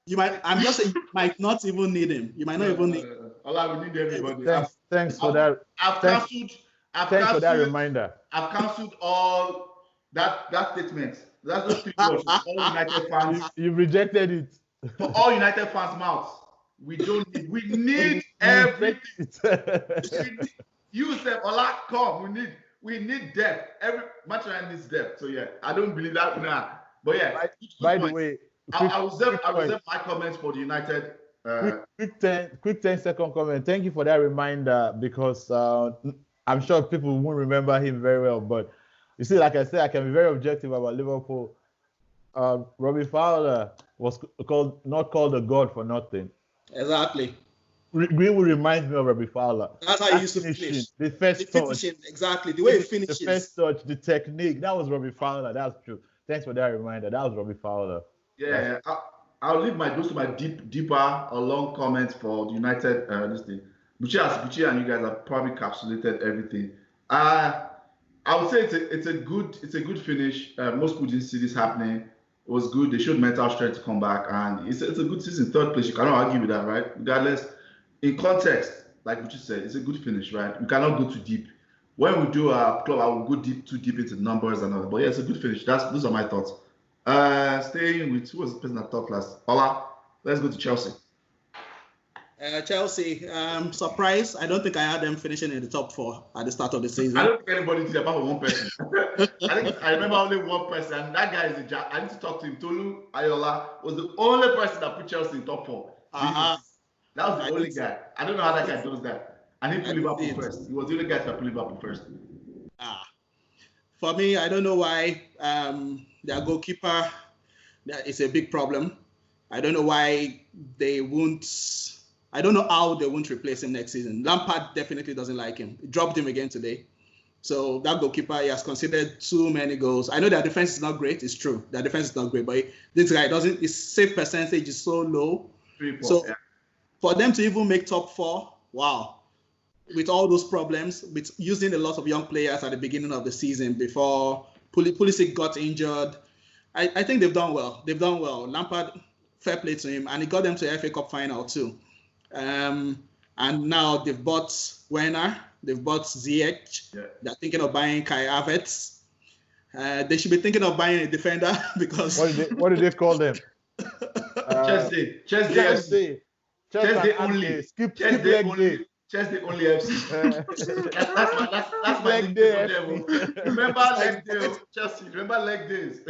you might. I'm just saying you might not even need him. You might not even need. Allah, we need everybody. Thanks for that. Thanks for that reminder. I've cancelled all that statement. That's those 3 words. All United fans. You rejected it. For all United fans' mouths. We need everything. You said, Ola, come. We need depth. Every Manchester needs depth. So yeah, I don't believe that now. But yeah. By the way, I reserve my comments for the United. Quick 10-second comment. Thank you for that reminder because I'm sure people won't remember him very well. But you see, like I said, I can be very objective about Liverpool. Robbie Fowler was not called a god for nothing. Exactly. Greenwood reminds me of Robbie Fowler. That's how he used to finish. The first touch. Exactly. The way he finishes. The first touch, the technique. That was Robbie Fowler. That's true. Thanks for that reminder. That was Robbie Fowler. Yeah. I'll leave my deeper or long comments for the United this thing. Buchi and you guys have probably encapsulated everything. I would say it's a good finish. Most people didn't see this happening. was good. They showed mental strength to come back, and it's a good season. Third place, you cannot argue with that, right? Regardless, in context, like what you said, it's a good finish, right? We cannot go too deep. When we do our club, I will go too deep into numbers and all that. But yeah, it's a good finish. Those are my thoughts. Staying with who was the person that talked last? Ola. Let's go to Chelsea. Chelsea, surprise. I don't think I had them finishing in the top 4 at the start of the season. I don't think anybody did apart from one person. I remember only one person, and that guy is a jack. I need to talk to him. Tolu Ayola was the only person that put Chelsea in top 4. That was the only guy. I don't know how that guy does that. And he put Liverpool first. He was the only guy that put Liverpool first. For me, I don't know why their goalkeeper is a big problem. I don't know why they won't. I don't know how they won't replace him next season. Lampard definitely doesn't like him. He dropped him again today. So that goalkeeper, he has conceded too many goals. I know their defense is not great. It's true. Their defense is not great. But this guy doesn't, his save percentage is so low. For them to even make top 4, wow. With all those problems, with using a lot of young players at the beginning of the season before Pulisic got injured, I think they've done well. They've done well. Lampard, fair play to him. And he got them to FA Cup final too. And now they've bought Werner, they've bought Ziyech. Yeah. They're thinking of buying Kai Havertz. They should be thinking of buying a defender because what did they call them? Chelsea only. Skip leg day. Chelsea only FC. That's my day. Remember leg day, Chelsea. Remember leg days.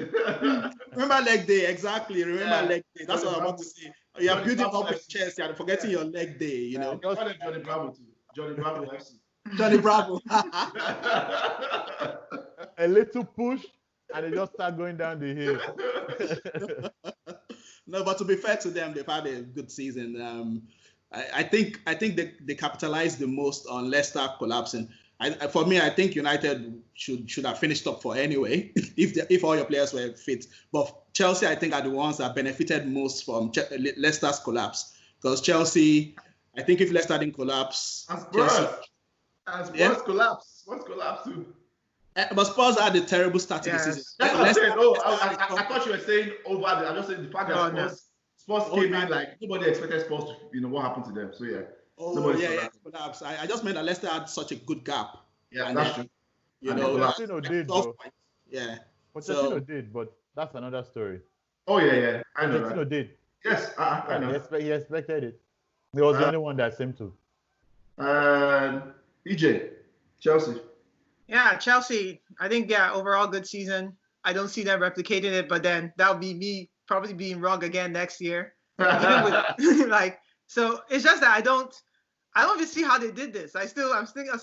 Remember leg day, exactly. Remember leg day. That's what I want to see. You're building up with Chelsea and forgetting your leg day, you know. Johnny Bravo too. Johnny Bravo FC. Johnny Bravo. A little push and they just start going down the hill. No, but to be fair to them, they've had a good season. I think they capitalized the most on Leicester collapsing. For me, I think United should have finished top 4 anyway, if all your players were fit. But Chelsea, I think, are the ones that benefited most from Leicester's collapse. Because Chelsea, I think if Leicester didn't collapse, Spurs collapse. Spurs collapse too. But Spurs had a terrible start to the season. That's what I'm saying. I thought you were saying over there. I'm just saying the fact that Spurs came in like nobody expected Spurs to, what happened to them. So yeah. Collapse. I just meant that Leicester had such a good gap. Yeah, that's true. Pochettino did, though. Yeah. Pochettino did, but that's another story. Oh yeah. I know Pochettino did. Yes, I know. He expected it. He was the only one that seemed to. EeJay, Chelsea. Yeah, Chelsea. I think overall good season. I don't see them replicating it, but then that would be me probably being wrong again next year. Even with so it's just that I don't even see how they did this. I'm still thinking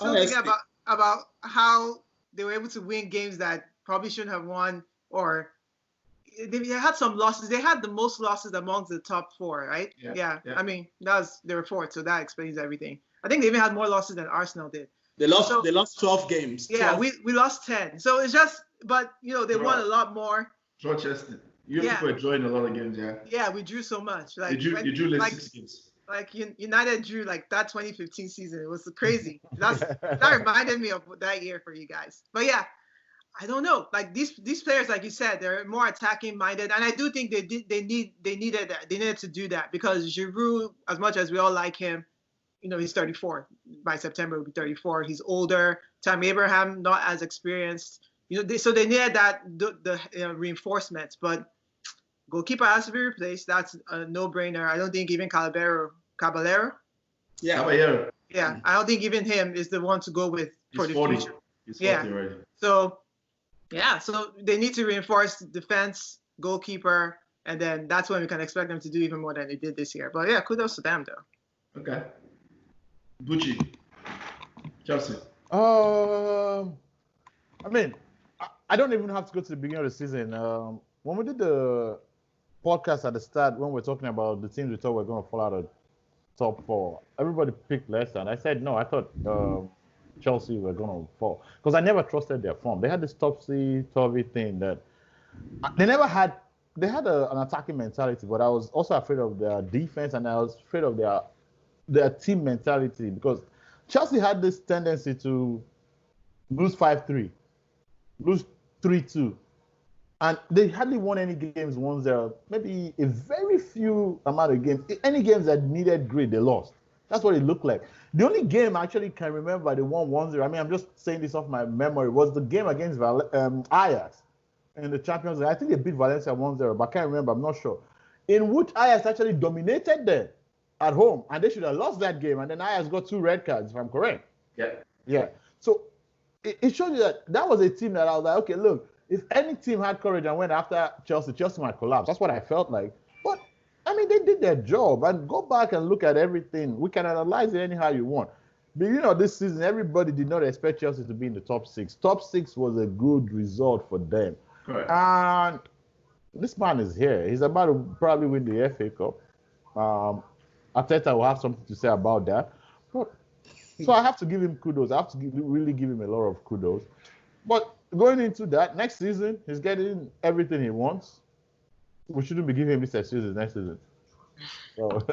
about how they were able to win games that probably shouldn't have won, or they had some losses. They had the most losses amongst the top 4, right? Yeah. I mean, they were 4th, so that explains everything. I think they even had more losses than Arsenal did. They lost 12 games. 12. Yeah, we lost 10. So it's just, but they won a lot more. Draw Chester. You people are drawing a lot of games, yeah. Yeah, we drew so much. Like you drew 6 games. Like United drew like that 2015 season. It was crazy. That reminded me of that year for you guys. But yeah, I don't know. Like these players, like you said, they're more attacking minded, and I do think they needed that. They needed to do that because Giroud, as much as we all like him, he's 34. By September, he'll be 34. He's older. Tammy Abraham, not as experienced. So they needed that the reinforcements. But goalkeeper has to be replaced. That's a no-brainer. I don't think even Caballero. Yeah. Caballero. Yeah, I don't think even him is the one to go with for the 40. future. He's 40 already. So they need to reinforce defense, goalkeeper, and then that's when we can expect them to do even more than they did this year. But yeah, kudos to them though. Okay. Buchi, Chelsea. I mean, I don't even have to go to the beginning of the season. When we did the podcast at the start, when we're talking about the teams we thought were going to fall out of top 4, everybody picked Leicester, and I said no. I thought Chelsea were going to fall because I never trusted their form. They had this topsy-turvy thing that they never had. They had an attacking mentality, but I was also afraid of their defense, and I was afraid of their team mentality because Chelsea had this tendency to lose 5-3, lose 3-2, And they hardly won any games 1-0. Maybe a very few amount of games. Any games that needed grit, they lost. That's what it looked like. The only game I actually can remember they won 1-0, I mean, I'm just saying this off my memory, was the game against Ajax in the Champions League. I think they beat Valencia 1-0, but I can't remember. I'm not sure. In which Ajax actually dominated them at home, and they should have lost that game. And then Ajax got 2 red cards, if I'm correct. Yeah. So it shows you that was a team that I was like, okay, look, if any team had courage and went after Chelsea, Chelsea might collapse. That's what I felt like. But, I mean, they did their job. And go back and look at everything. We can analyze it anyhow you want. But, this season, everybody did not expect Chelsea to be in the top 6. Top 6 was a good result for them. Correct. And this man is here. He's about to probably win the FA Cup. Arteta will have something to say about that. But, so I have to give him kudos. I have to really give him a lot of kudos. But going into that, next season, he's getting everything he wants. We shouldn't be giving him this excuses next season. So.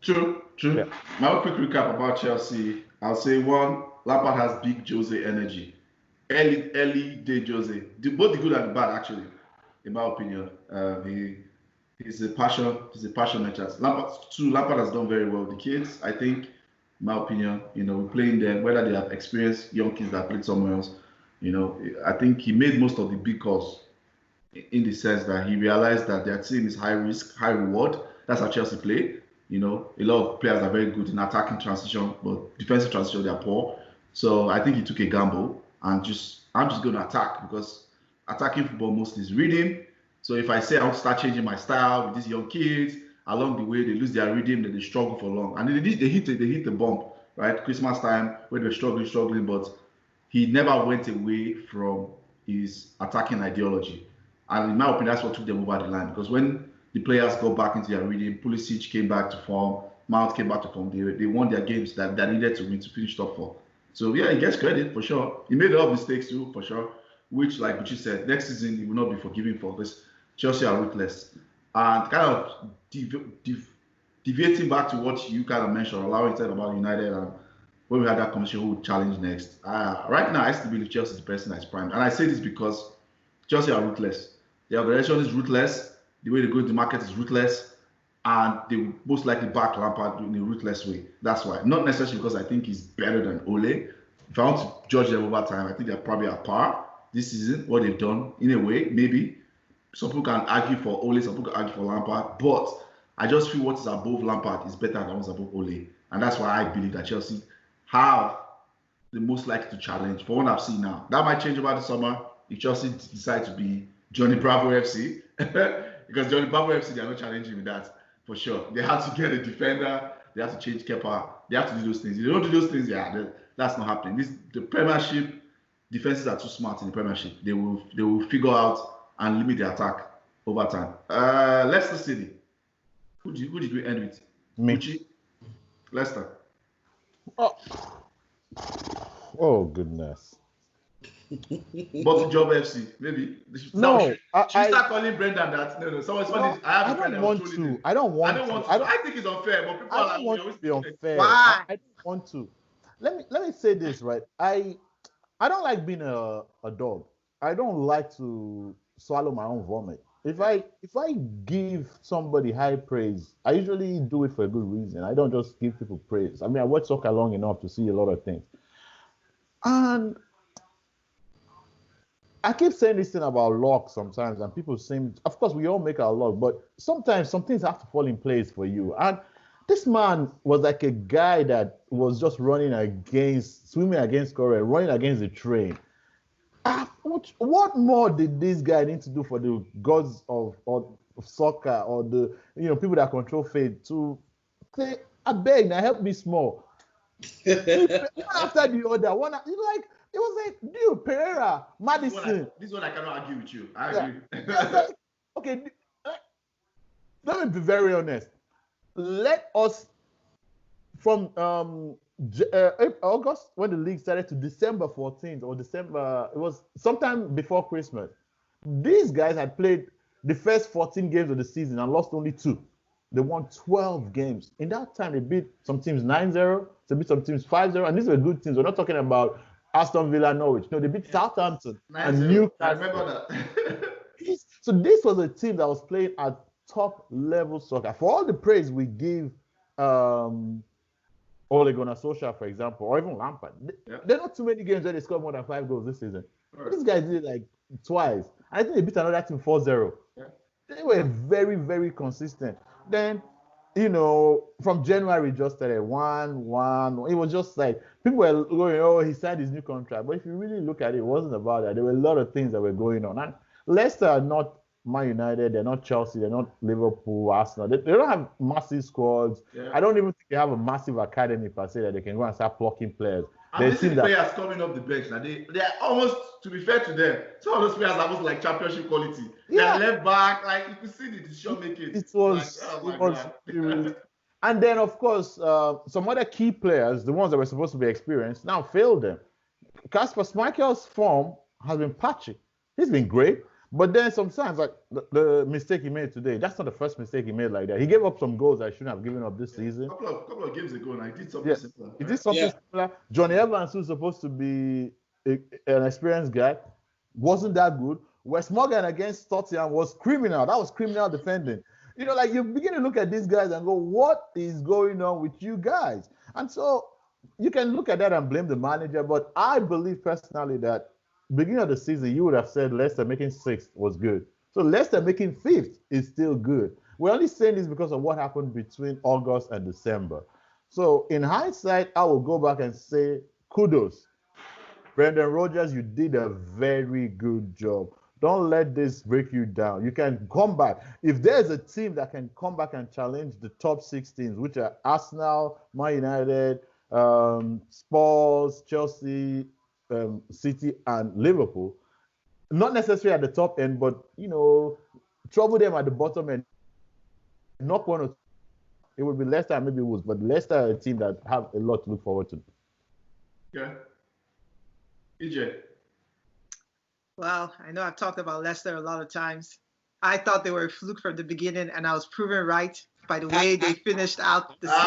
True. Yeah. My quick recap about Chelsea. I'll say 1, Lampard has big Jose energy. Early day Jose. Both the good and the bad, actually, in my opinion. He's a passionate child. Lampard has done very well with the kids. I think, in my opinion, we're playing them, whether they have experienced young kids that played somewhere else. I think he made most of the big calls in the sense that he realized that their team is high risk, high reward. That's how Chelsea play. A lot of players are very good in attacking transition, but defensive transition, they're poor. So I think he took a gamble and I'm just going to attack, because attacking football mostly is reading. So if I say I want to start changing my style with these young kids, along the way they lose their rhythm, then they struggle for long. And they hit the bump, right? Christmas time, when they're struggling, but he never went away from his attacking ideology. And in my opinion, that's what took them over the line. Because when the players got back into their rhythm, Pulisic came back to form, Mount came back to form, they won their games that needed to win to finish top 4. So yeah, he gets credit for sure. He made a lot of mistakes too, for sure, which, like Buchi said, next season he will not be forgiven for this. Chelsea are ruthless. And kind of deviating back to what you kind of mentioned, allowing said about United, and when we had that conversation, who would challenge next. Right now, I still believe Chelsea is the person that's primed. And I say this because Chelsea are ruthless. Their organization is ruthless. The way they go to the market is ruthless. And they will most likely back Lampard in a ruthless way. That's why. Not necessarily because I think he's better than Ole. If I want to judge them over time, I think they're probably at par this season, what they've done. In a way, maybe. Some people can argue for Ole, some people can argue for Lampard. But I just feel what is above Lampard is better than what's above Ole. And that's why I believe that Chelsea have the most likely to challenge for what I've seen now. That might change over the summer if Chelsea decide to be Johnny Bravo FC. Because Johnny Bravo FC, they are not challenging with that, for sure. They have to get a defender. They have to change Kepa. They have to do those things. If they don't do those things, that's not happening. The Premiership, defenses are too smart in the Premiership. They will figure out and limit the attack over time. Leicester City. Who did we end with? Me. Buchi? Leicester. Oh goodness. But job FC, maybe. Should start calling Brendan that. No. Someone. I have a friend that was trolling him. I don't want to. I think it's unfair, but people I don't want to be unfair. Why? I don't want to. Let me say this, right? I don't like being a dog. I don't like to swallow my own vomit. If I give somebody high praise, I usually do it for a good reason. I don't just give people praise. I mean, I watch soccer long enough to see a lot of things. And I keep saying this thing about luck sometimes, and people seem, of course, we all make our luck, but sometimes some things have to fall in place for you. And this man was like a guy that was just swimming against current, running against the train. What more did this guy need to do for the gods of soccer or the people that control fate to say, I beg, now help me small. One after the other, it was like, dude, Pereira, Madison. This one I cannot argue with you. I agree. Okay, let me be very honest. Let us, from August, when the league started, to December 14th or December, it was sometime before Christmas. These guys had played the first 14 games of the season and lost only 2. They won 12 games. In that time, they beat some teams 9-0, they beat some teams 5-0, and these were good teams. We're not talking about Aston Villa, Norwich. No, they beat Southampton and Newcastle. I remember that. So this was a team that was playing at top level soccer. For all the praise we give Ole Gunnar Solskjaer, for example, or even Lampard, there are not too many games where they scored more than 5 goals this season. Right. These guys did it like twice. I think they beat another team 4-0. Yeah. They were very, very consistent. Then, from January just started 1-1. It was just like people were going, oh, he signed his new contract. But if you really look at it, it wasn't about that. There were a lot of things that were going on. And Leicester are not Man United, they're not Chelsea, they're not Liverpool, Arsenal. They don't have massive squads. Yeah. I don't even think they have a massive academy per se that they can go and start plucking players. And these players coming off the bench now, they are almost, to be fair to them, some of those players are almost like championship quality. Yeah. They're left back, like you could see the decision making. It was really. And then of course, some other key players, the ones that were supposed to be experienced, now failed them. Kasper Schmeichel's form has been patchy. He's been great. But then sometimes, like the mistake he made today, that's not the first mistake he made like that. He gave up some goals that he shouldn't have given up this season. A couple of games ago, and he did something similar. Right? He did something similar. Johnny Evans, who's supposed to be an experienced guy, wasn't that good. Wes Morgan against Tottenham was criminal. That was criminal defending. Like you begin to look at these guys and go, what is going on with you guys? And so you can look at that and blame the manager, but I believe personally that beginning of the season, you would have said Leicester making 6th was good. So Leicester making 5th is still good. We're only saying this because of what happened between August and December. So in hindsight, I will go back and say kudos. Brendan Rodgers, you did a very good job. Don't let this break you down. You can come back. If there's a team that can come back and challenge the top 6 teams, which are Arsenal, Man United, Spurs, Chelsea, City and Liverpool, not necessarily at the top end, but trouble them at the bottom end. Not one or two. It would be Leicester and maybe Wolves, but Leicester are a team that have a lot to look forward to. Yeah. EeJay. Well, I know I've talked about Leicester a lot of times. I thought they were a fluke from the beginning, and I was proven right by the way they finished out the season.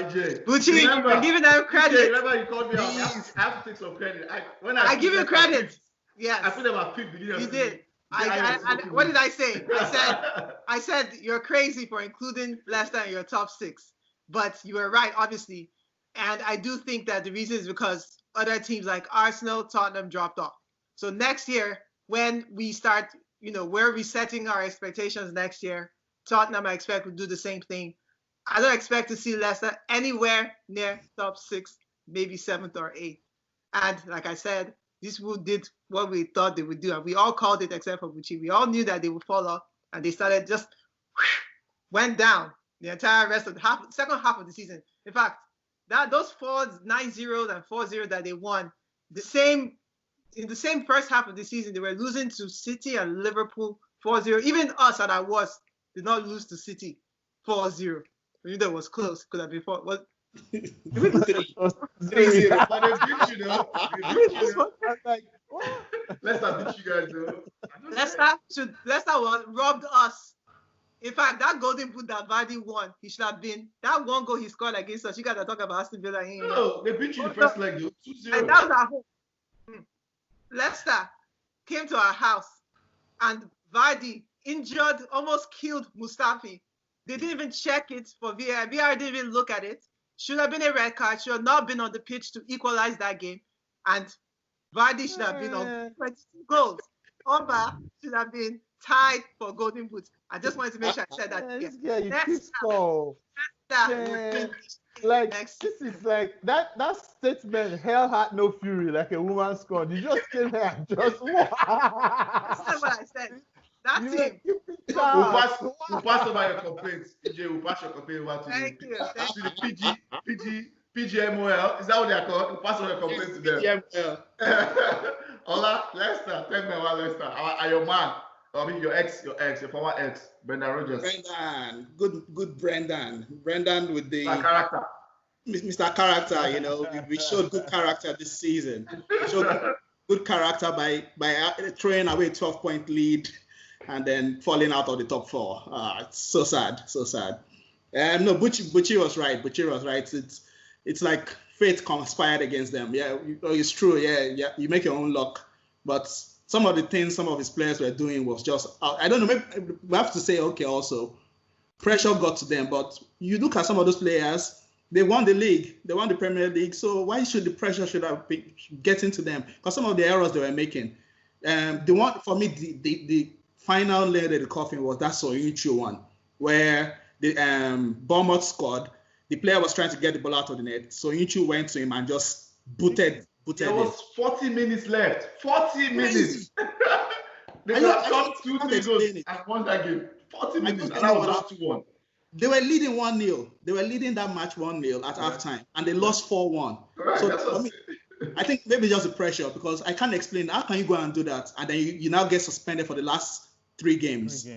EeJay. Buchi, I'm giving them credit. EeJay, remember you called me out. I have to take some credit. I give you credit. Yes. I put them at peak beginning of the season. You did. What did I say? I said you're crazy for including Leicester in your top 6. But you were right, obviously. And I do think that the reason is because other teams like Arsenal, Tottenham dropped off. So next year, when we start, we're resetting our expectations next year. Tottenham, I expect, will do the same thing. I don't expect to see Leicester anywhere near top 6, maybe 7th or 8th. And like I said, this did what we thought they would do. And we all called it except for Buchi. We all knew that they would fall off. And they started just went down the entire rest of the second half of the season. In fact, those 9-0 and 4-0 that they won, in the same first half of the season, they were losing to City and Liverpool 4-0. Even us at our worst did not lose to City 4-0. Even though it was close, could have been 4. What? 3-0. But they beat you, though. Leicester beat you guys, though. Leicester robbed us. In fact, that golden boot that Vardy won, he should have been. That one goal he scored against us. You guys are talking about Aston Villa. No, they beat you in the first leg, though. 2-0. And that was our home. Leicester came to our house, and Vardy injured, almost killed Mustafi. They didn't even check it for VAR. VAR didn't even look at it. Should have been a red card. Should have not been on the pitch to equalize that game. And Vardy should have been on 22 goals. Oba should have been tied for golden boots. I just wanted to make sure I said that. Yeah, you keep score. Like this is like that statement. Hell had no fury, like a woman scorned. You just came here and just. That's not what I said. That team. We'll pass over your complaints. EeJay, we'll pass your complaint over to Thank you. the PGMOL. Is that what they are called? We'll pass over your complaints to them. PGMOL. Hola, Leicester. Tell me about Leicester. Are your man? I mean, your former ex, Brendan Rodgers. Brendan, good Brendan. Brendan with the character. Mr. Character, we showed good character this season. We showed good character by throwing away a 12-point lead and then falling out of the top 4. It's so sad. No, Buchi was right. It's like fate conspired against them. Yeah, it's true. Yeah, you make your own luck. But some of the things some of his players were doing was just, I don't know, maybe we have to say, okay, also, pressure got to them. But you look at some of those players, they won the league, they won the Premier League. So why should the pressure should have been getting to them? Because some of the errors they were making. The one, for me, the final layer of the coffin was that Soyuncu one, where the Bournemouth scored. The player was trying to get the ball out of the net. Soyuncu went to him and just booted There was 40 minutes left. 40 minutes. They could have scored 2-3 goals and won that game. 40 minutes, and that was just 2-1. They were leading 1-0. They were leading that match 1-0 at halftime, and they lost 4-1. Correct. So for me, I think maybe just the pressure, because I can't explain how can you go and do that, and then you now get suspended for the last 3 games.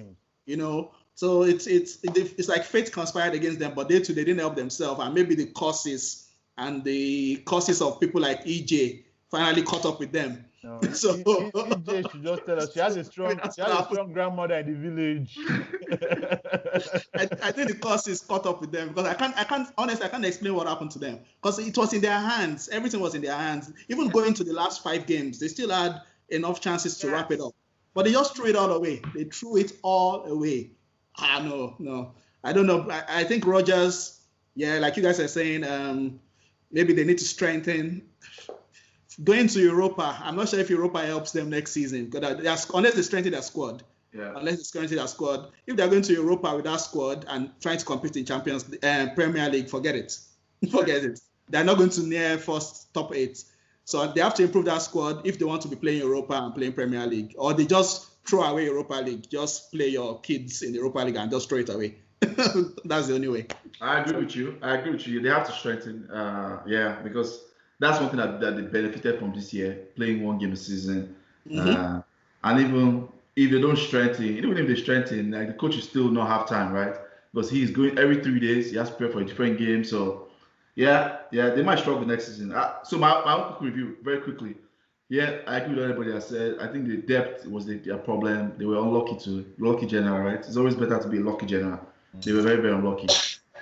You know, so it's like fate conspired against them, but they didn't help themselves, and maybe the causes of people like EeJay finally caught up with them. No, So EeJay should just tell us she has a strong grandmother in the village. I think the causes caught up with them, because I can't explain what happened to them, because it was in their hands. Everything was in their hands. Even going to the last 5 games, they still had enough chances to wrap it up, but they just threw it all away. They threw it all away. No, I don't know. I think Rodgers, like you guys are saying, maybe they need to strengthen. Going to Europa, I'm not sure if Europa helps them next season, unless they strengthen their squad. Yeah. Unless they strengthen their squad. If they're going to Europa with that squad and trying to compete in Premier League, forget it. Forget it. They're not going to near first top 8. So they have to improve that squad if they want to be playing Europa and playing Premier League. Or they just throw away Europa League. Just play your kids in the Europa League and just throw it away. That's the only way. I agree with you. They have to strengthen. Because that's one thing that they benefited from this year, playing 1 game a season. And even if they don't strengthen, even if they strengthen, like the coach will still not have time, right? Because he's going every 3 days. He has to prepare for a different game. So, they might struggle next season. So my quick review, very quickly. Yeah, I agree with everybody has said. I think the depth was their problem. They were lucky general, right? It's always better to be a lucky general. They were very, very unlucky.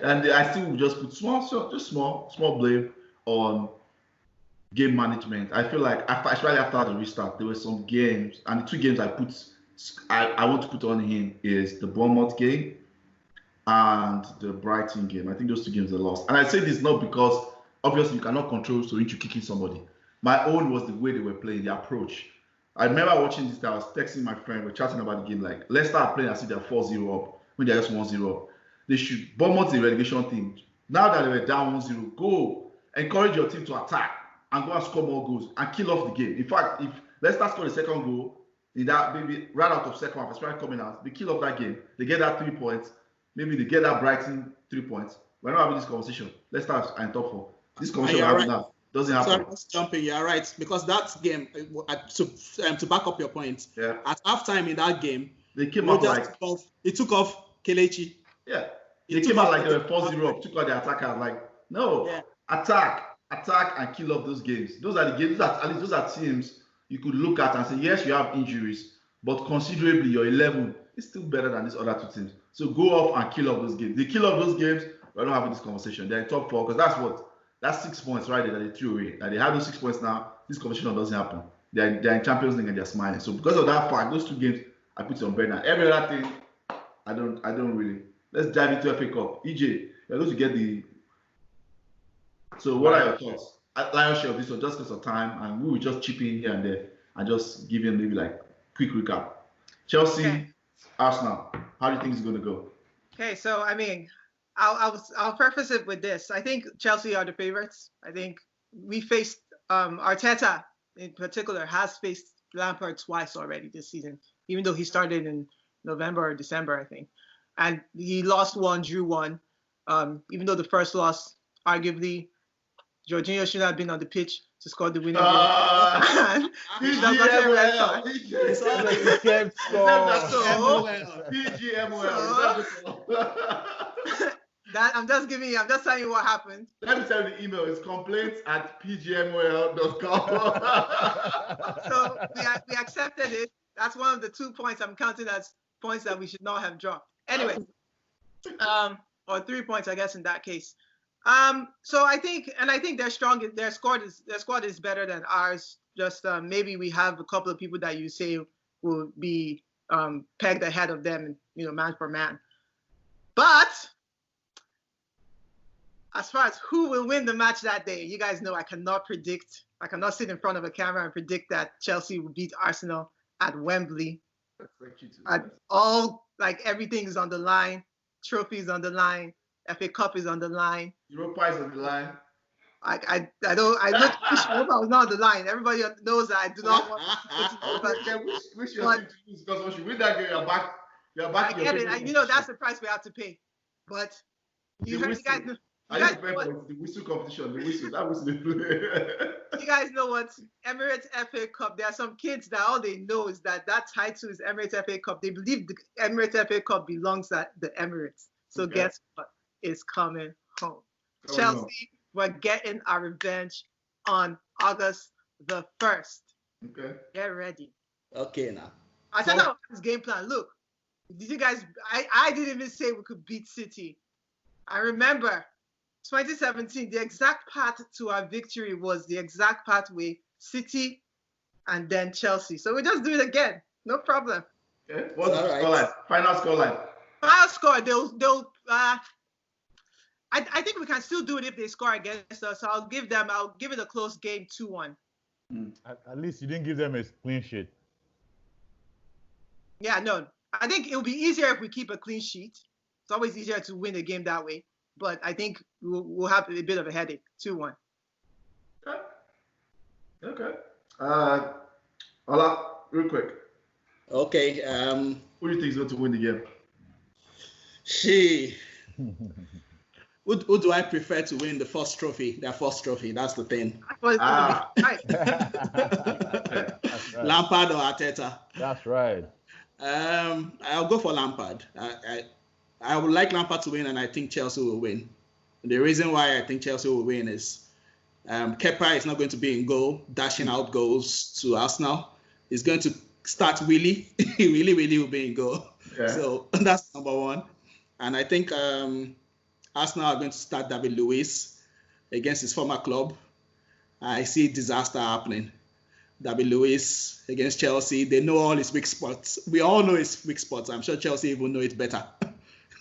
And I still would just put small blame on game management. I feel like especially after the restart, there were some games, and the 2 games I want to put on him is the Bournemouth game and the Brighton game. I think those 2 games are lost. And I say this not because obviously you cannot control Soyuncu kicking somebody. My own was the way they were playing, the approach. I remember watching this. I was texting my friend. We're chatting about the game. Like, Leicester are playing as if they're 4-0 up when they're just 1-0 up. They should Bournemouth the relegation team. Now that they were down 1-0, go encourage your team to attack and go and score more goals and kill off the game. In fact, if Leicester score the second goal in that maybe right out of second half, especially coming out, they kill off that game. They get that 3 points. Maybe they get that Brighton 3 points. We're not having this conversation. Leicester are in top 4. This conversation we're having now doesn't happen. Sorry, let's jump in. You're right, because that game, to back up your point, at halftime in that game, they came out like it took off Kelechi. Yeah, they came out like they were 4-0 up, took out the attacker. Like, no, attack and kill off those games. Those are the games. At least those are teams you could look at and say, yes, you have injuries, but considerably your 11 is still better than these other 2 teams. So go off and kill off those games. They kill off those games. We're not having this conversation. They're in top 4 because that's 6 points right there that they threw away. And they have those 6 points now. This conversation doesn't happen. They're in Champions League and they're smiling. So because of that fact, those 2 games, I put it on Bernard. Every other thing, I don't really. Let's dive into FA Cup. EeJay, you're going to get the. So what are your thoughts? Lion's share of this one, just because of time, and we will just chip in here and there and just give you maybe like quick recap. Chelsea, Arsenal. How do you think it's going to go? Okay, so I mean, I'll preface it with this. I think Chelsea are the favorites. I think we faced Arteta in particular has faced Lampard twice already this season, even though he started in November or December, I think, and he lost 1, drew 1. Even though the first loss, arguably, Jorginho should have been on the pitch to score the winning goal. I'm just telling you what happened. Let me tell you the email. It's complaints@pgmol.com. So we accepted it. That's one of the 2 points I'm counting as points that we should not have dropped. Anyway, or 3 points, I guess, in that case. So I think they're strong. Their squad is better than ours. Just maybe we have a couple of people that you say will be pegged ahead of them, man for man. But as far as who will win the match that day, you guys know I cannot predict. I cannot sit in front of a camera and predict that Chelsea will beat Arsenal at Wembley. Everything is on the line. Trophies on the line. FA Cup is on the line. Europa is on the line. I wish Europa was not on the line. Everybody knows that I do not want to wish your team to lose, because once you win that game, you're back. I get it. That's the price we have to pay. But you guys know. The whistle competition, the whistle, that was the You guys know what? Emirates FA Cup. There are some kids that all they know is that title is Emirates FA Cup. They believe the Emirates FA Cup belongs at the Emirates. So guess what? It's coming home. Chelsea, we're getting our revenge on August the 1st. Okay. Get ready. Okay, now. I said that was his game plan. Look, did you guys? I didn't even say we could beat City. I remember 2017, the exact path to our victory was the exact pathway, City and then Chelsea. So we just do it again. No problem. Okay. What's the scoreline? Final scoreline. Final score, they'll I think we can still do it if they score against us. So I'll give it a close game, 2-1. At least you didn't give them a clean sheet. Yeah, no. I think it'll be easier if we keep a clean sheet. It's always easier to win a game that way. But I think we'll have a bit of a headache. 2-1. Okay. Ola, real quick. Okay. Who do you think is going to win the game? Who do I prefer to win the first trophy? Their first trophy. That's the thing. Right. Lampard or Arteta? That's right. I'll go for Lampard. I would like Lampard to win, and I think Chelsea will win. The reason why I think Chelsea will win is Kepa is not going to be in goal, dashing out goals to Arsenal. He's going to start Willie. Willie will be in goal. Yeah. So that's number one. And I think Arsenal are going to start David Luiz against his former club. I see disaster happening. David Luiz against Chelsea. They know all his weak spots. We all know his weak spots. I'm sure Chelsea even know it better.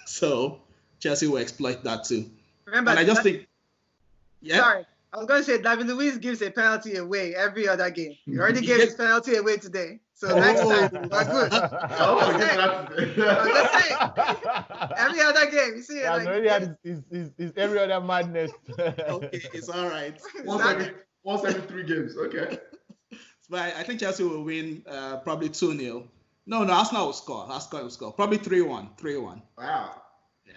So Chelsea will exploit that too. Remember, and I just think. Yeah. Sorry, I was going to say David Luiz gives a penalty away every other game. He already gave his penalty away today. So next time, we're good. I'm just saying. Every other game, you see it. Yeah, already had his every other madness. Okay, it's all right. Once every 3 games. Okay. But I think Chelsea will win probably 2-0. No, Arsenal will score. Arsenal will score. Probably 3-1. 3-1. Wow. Yeah.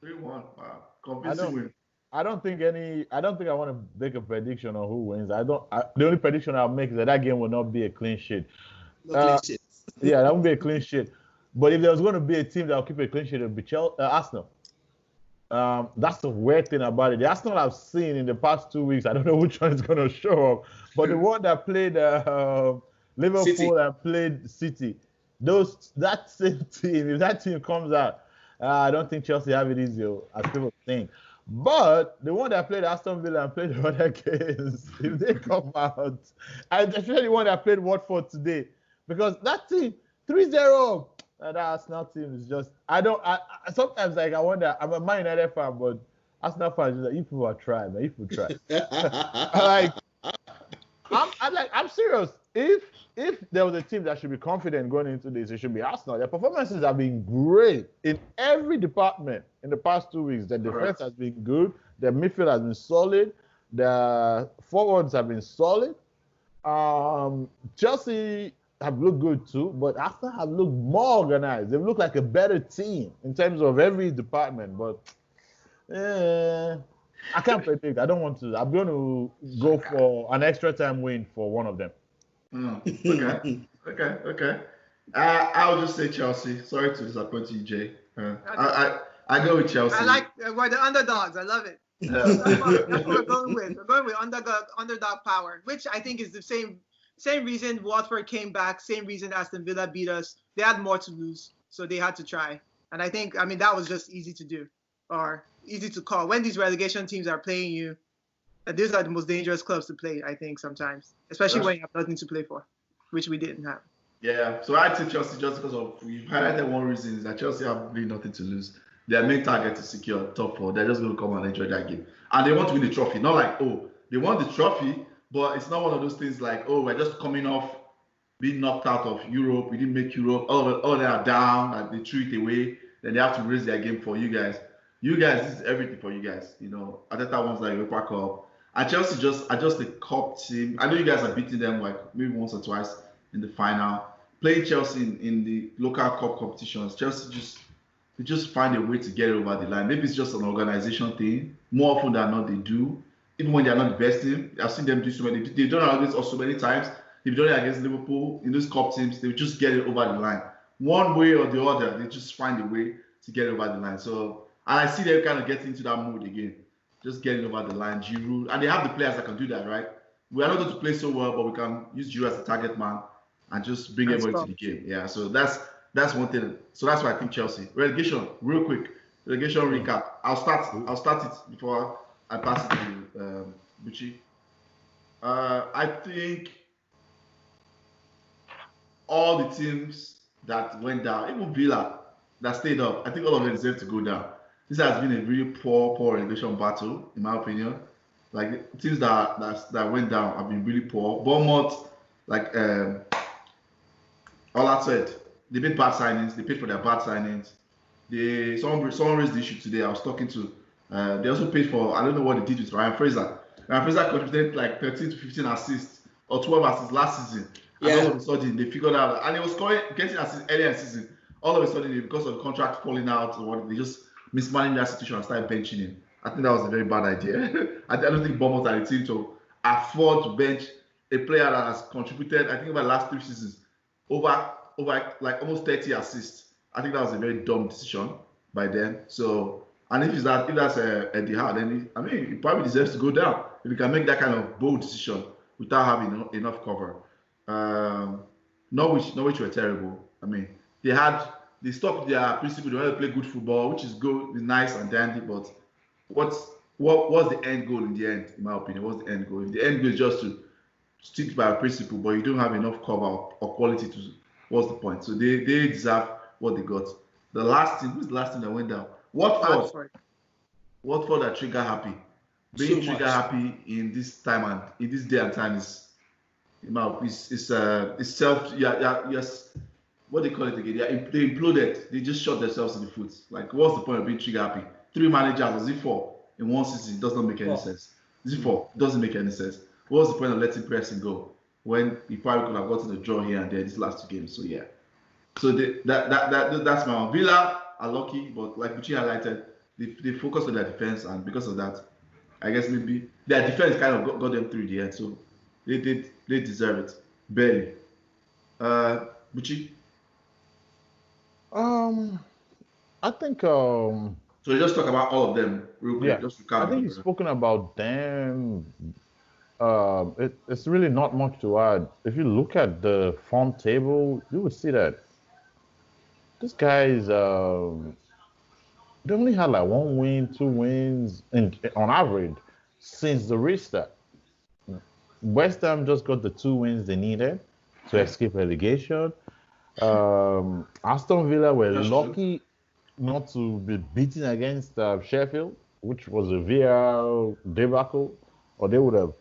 3-1. Wow. Convincing win. I don't think I want to make a prediction on who wins. The only prediction I'll make is that game will not be a clean sheet. No clean sheet. Yeah, that won't be a clean sheet. But if there was going to be a team that will keep a clean sheet, it would be Arsenal. That's the weird thing about it. The Arsenal I've seen in the past 2 weeks, I don't know which one is going to show up, but the one that played Liverpool City. And played City, that same team, if that team comes out, I don't think Chelsea have it easy as people think. But the one that played Aston Villa and played the other games, if they come out, and especially the one that played Watford today, because that team 3-0. That Arsenal team is just. I sometimes I wonder. I'm a Man United fan, but Arsenal fans just like, you people are trying, man. You people try. I'm serious. If there was a team that should be confident going into this, it should be Arsenal. Their performances have been great in every department in the past 2 weeks. The defense has been good. The midfield has been solid. The forwards have been solid. Chelsea have looked good too, but Arsenal have looked more organized. They've looked like a better team in terms of every department. But I can't predict. I don't want to. I'm going to go for an extra time win for one of them. Okay. I'll just say Chelsea. Sorry to disappoint you, Jay. I go with Chelsea. I like we're the underdogs. I love it. That's what we're going with. We're going with underdog power, which I think is the same reason Watford came back, same reason Aston Villa beat us. They had more to lose, so they had to try. And I mean, that was just easy to do or easy to call. When these relegation teams are playing you, And these are the most dangerous clubs to play, I think, sometimes, especially when you have nothing to play for, which we didn't have. Yeah, so I'd say Chelsea just because of we've highlighted one reason is that Chelsea have really nothing to lose. Their main target is secure top four. They're just going to come and enjoy that game, and they want to win the trophy. Not like they want the trophy, but it's not one of those things like we're just coming off being knocked out of Europe. We didn't make Europe. All they are down, and they threw it away. Then they have to raise their game for you guys. You guys, this is everything for you guys. Ateta wants like UEFA Cup, and Chelsea just the cup team. I know you guys are beating them like maybe once or twice in the final. Playing Chelsea in the local cup competitions, Chelsea just find a way to get over the line. Maybe it's just an organization thing. More often than not, they do. Even when they're not the best team, I've seen them do so many. They've done it against us so many times. They've done it against Liverpool in those cup teams. They just get it over the line. One way or the other, they just find a way to get over the line. So, and I see them kind of getting into that mood again, just getting over the line. Giroud, and they have the players that can do that, right? We are not going to play so well, but we can use Giroud as a target man and just bring everybody to the game. Yeah, so that's one thing. So that's why I think Chelsea. Relegation, real quick. Relegation recap. I'll start it before I pass it to Buchi. I think all the teams that went down, even Villa that stayed up, I think all of them deserve to go down. This has been a really poor relegation battle, in my opinion. Like teams that went down have been really poor. Bournemouth, like Ola said, they made bad signings. They paid for their bad signings. Someone raised the issue today. I was talking to. They also paid for. I don't know what they did with Ryan Fraser. Ryan Fraser contributed like 13 to 15 assists or 12 assists last season. And all of a sudden they figured out, and he was getting assists earlier in the season. All of a sudden, because of the contract falling out, or what, they just mismanaged that situation and started benching him. I think that was a very bad idea. I don't think Bournemouth are the team to afford to bench a player that has contributed. I think over the last 3 seasons, over like almost 30 assists. I think that was a very dumb decision by them. So, and if that's Eddie Howe, then he probably deserves to go down if he can make that kind of bold decision without having enough cover. Norwich were terrible. I mean, they stopped their principle. They want to play good football, which is good, nice and dandy. But what's the end goal in the end? In my opinion, what's the end goal? If the end goal is just to stick by a principle, but you don't have enough cover or quality to, what's the point? So they deserve what they got. Who's the last team that went down? Watford are trigger happy. Being so trigger happy in this time and in this day and time is, it's self. Yes. What they call it again? They imploded. They just shot themselves in the foot. Like, what's the point of being trigger happy? 3 managers, is it 4 in one season? It does not make any sense. Is it 4? It doesn't make any sense. What's the point of letting Preston go when he probably could have gotten a draw here and there these last 2 games? So yeah. So that's my one. Villa are lucky, but like Buchi highlighted, they focus on their defense, and because of that, I guess maybe their defense kind of got them through the end. So they deserve it. Barely. Buchi? I think So just talk about all of them real quick. Yeah, just recap. I think you've spoken about them. It's really not much to add. If you look at the form table, you would see that these guys they only had like 1 win, 2 wins on average since the restart. West Ham just got the 2 wins they needed to escape relegation. Aston Villa were lucky not to be beaten against Sheffield, which was a VAR debacle, or they would have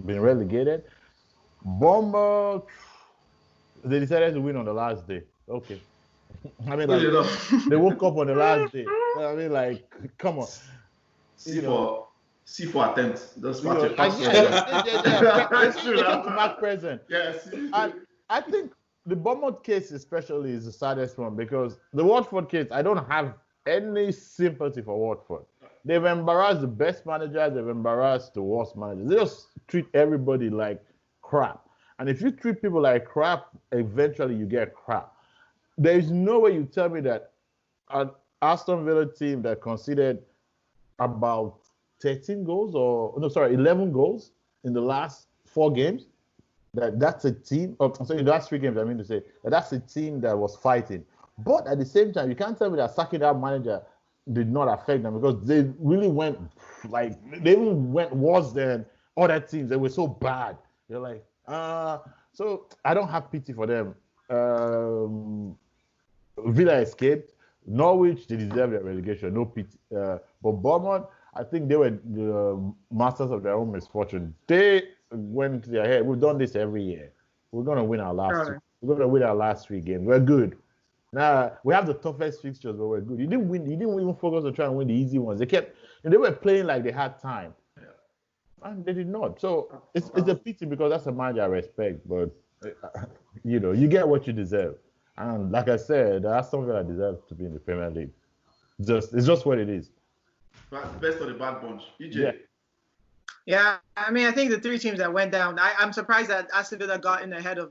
been relegated. Bournemouth, they decided to win on the last day. Okay. I mean, like, they woke up on the last day. I mean, like, come on. C for attempts. That's what you're Mark present. Yes. I think the Bournemouth case especially is the saddest one, because the Watford case, I don't have any sympathy for Watford. They've embarrassed the best managers. They've embarrassed the worst managers. They just treat everybody like crap. And if you treat people like crap, eventually you get crap. There is no way you tell me that an Aston Villa team that conceded about 11 goals in the last 4 games, that's a team, the last 3 games, I mean to say, that's a team that was fighting. But at the same time, you can't tell me that sacking that manager did not affect them because they really went they even went worse than other teams. They were so bad. They're like, so I don't have pity for them. Villa escaped. Norwich, they deserve their relegation. No pity. But Bournemouth, I think they were the masters of their own misfortune. They went to their head. We've done this every year. We're gonna win our last. Right. We're gonna win our last 3 games. We're good. Now we have the toughest fixtures, but we're good. You didn't win. You didn't even focus on trying to win the easy ones. They were playing like they had time, and they did not. So it's a pity because that's a manager I respect. But you get what you deserve. And like I said, that's something that deserves to be in the Premier League. It's just what it is. Best of the bad bunch. EeJay. Yeah, I mean, I think the 3 teams that went down, I'm surprised that Aston Villa got in ahead of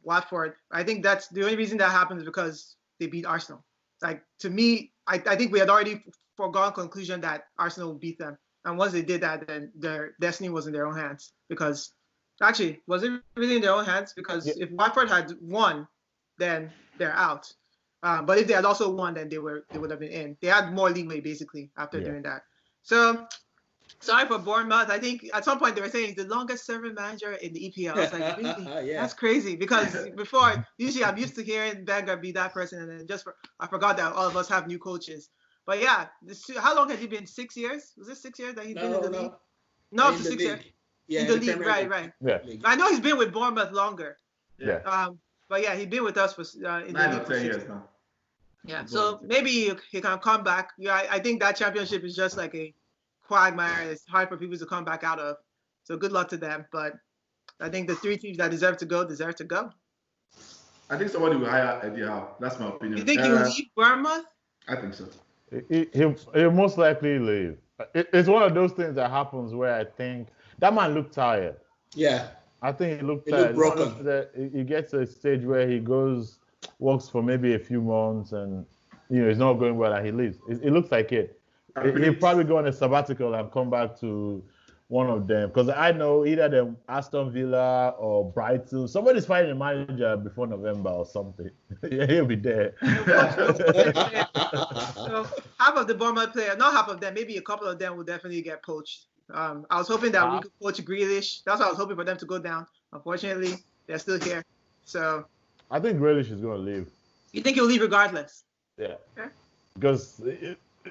Watford. I think that's the only reason that happens because they beat Arsenal. Like, to me, I think we had already foregone conclusion that Arsenal would beat them. And once they did that, then their destiny was in their own hands. Because, actually, was it really in their own hands? Because if Watford had won, then they're out. But if they had also won, then they would have been in. They had more leeway, basically, after doing that. So, sorry for Bournemouth. I think at some point they were saying he's the longest serving manager in the EPL. I was like, really? That's crazy. Because before, usually I'm used to hearing Wenger be that person, and then I forgot that all of us have new coaches. But yeah, how long has he been? 6 years? Was it 6 years that he's been in the league? No, up to 6 years. Yeah, in the league, right. Yeah. I know he's been with Bournemouth longer. Yeah. But yeah, he's been with us for in 9 the or league 10 years now. Yeah, so maybe he can come back. Yeah, I think that championship is just like a quagmire. It's hard for people to come back out of. So good luck to them. But I think the 3 teams that deserve to go. I think somebody will hire Eddie Howe. That's my opinion. You think he will leave Bournemouth? I think so. He'll most likely leave. It's one of those things that happens where I think that man looked tired. Yeah. I think he looked tired. Broken. He gets to a stage where he works for maybe a few months, and it's not going well, and he leaves. It looks like it. He'll probably go on a sabbatical and come back to one of them, because I know either the Aston Villa or Brighton. Somebody's finding a manager before November or something. He'll be there. So half of the Bournemouth players, not half of them, maybe a couple of them will definitely get poached. I was hoping that we could poach Grealish. That's what I was hoping for them to go down. Unfortunately, they're still here. So I think Grealish is going to leave. You think he'll leave regardless? Yeah. Okay. Because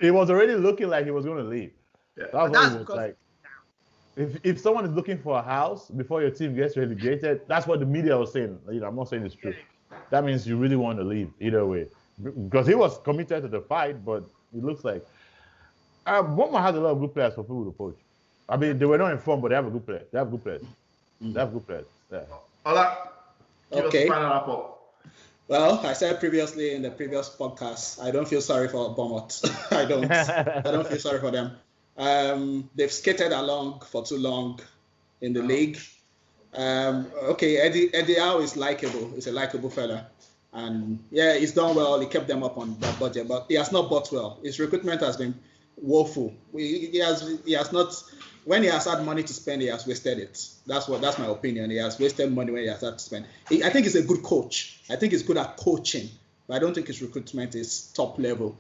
it was already looking like he was going to leave. Yeah. That's what it was like. If someone is looking for a house before your team gets relegated, that's what the media was saying. I'm not saying it's true. That means you really want to leave either way. Because he was committed to the fight, but it looks like Bournemouth has a lot of good players for people to poach. I mean, they were not informed, but they have a good player. They have good players. Yeah. Ola, okay. Final wrap up. Well, I said previously in the previous podcast, I don't feel sorry for Bournemouth. I don't feel sorry for them. They've skated along for too long in the league. Okay, Eddie Howe is likable. He's a likable fella. And yeah, he's done well. He kept them up on that budget, but he has not bought well. His recruitment has been woeful. He has not. When he has had money to spend, he has wasted it. That's my opinion. He has wasted money when he has had to spend. I think he's a good coach. I think he's good at coaching, but I don't think his recruitment is top level.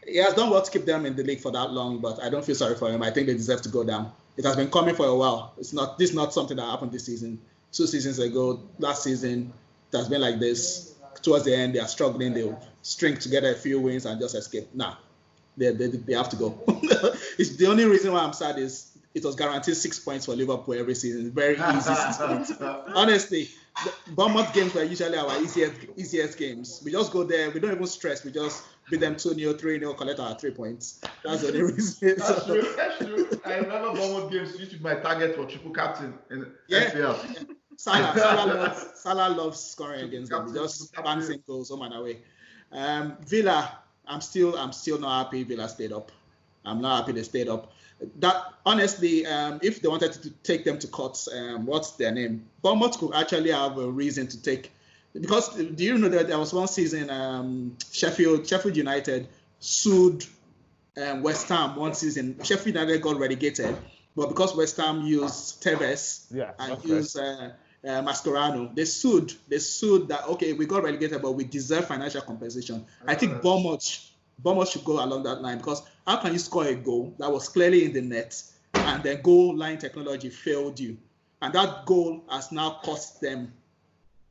He has done well to keep them in the league for that long, but I don't feel sorry for him. I think they deserve to go down. It has been coming for a while. This is not something that happened this season. 2 seasons ago, last season, it has been like this. Towards the end, they are struggling. They'll string together a few wins and just escape. Nah, they have to go. It's the only reason why I'm sad is it was guaranteed 6 points for Liverpool every season. Very easy 6 points. Honestly, the Bournemouth games were usually our easiest games. We just go there. We don't even stress. We just beat them 2-0, 3-0, collect our 3 points. That's the only reason. That's true. I remember Bournemouth games used to be my target for triple captain in FPL. Salah loves scoring against them. Just bouncing goals home and away. Villa, I'm still not happy Villa stayed up. I'm not happy they stayed up. That honestly, if they wanted to take them to court, what's their name? Bournemouth could actually have a reason to take, because do you know that there was one season Sheffield United sued West Ham one season. Sheffield United got relegated, but because West Ham used Tevez and used Mascherano, they sued that, okay, we got relegated, but we deserve financial compensation. I think Bournemouth Bournemouth should go along that line, because how can you score a goal that was clearly in the net and then goal line technology failed you? And that goal has now cost them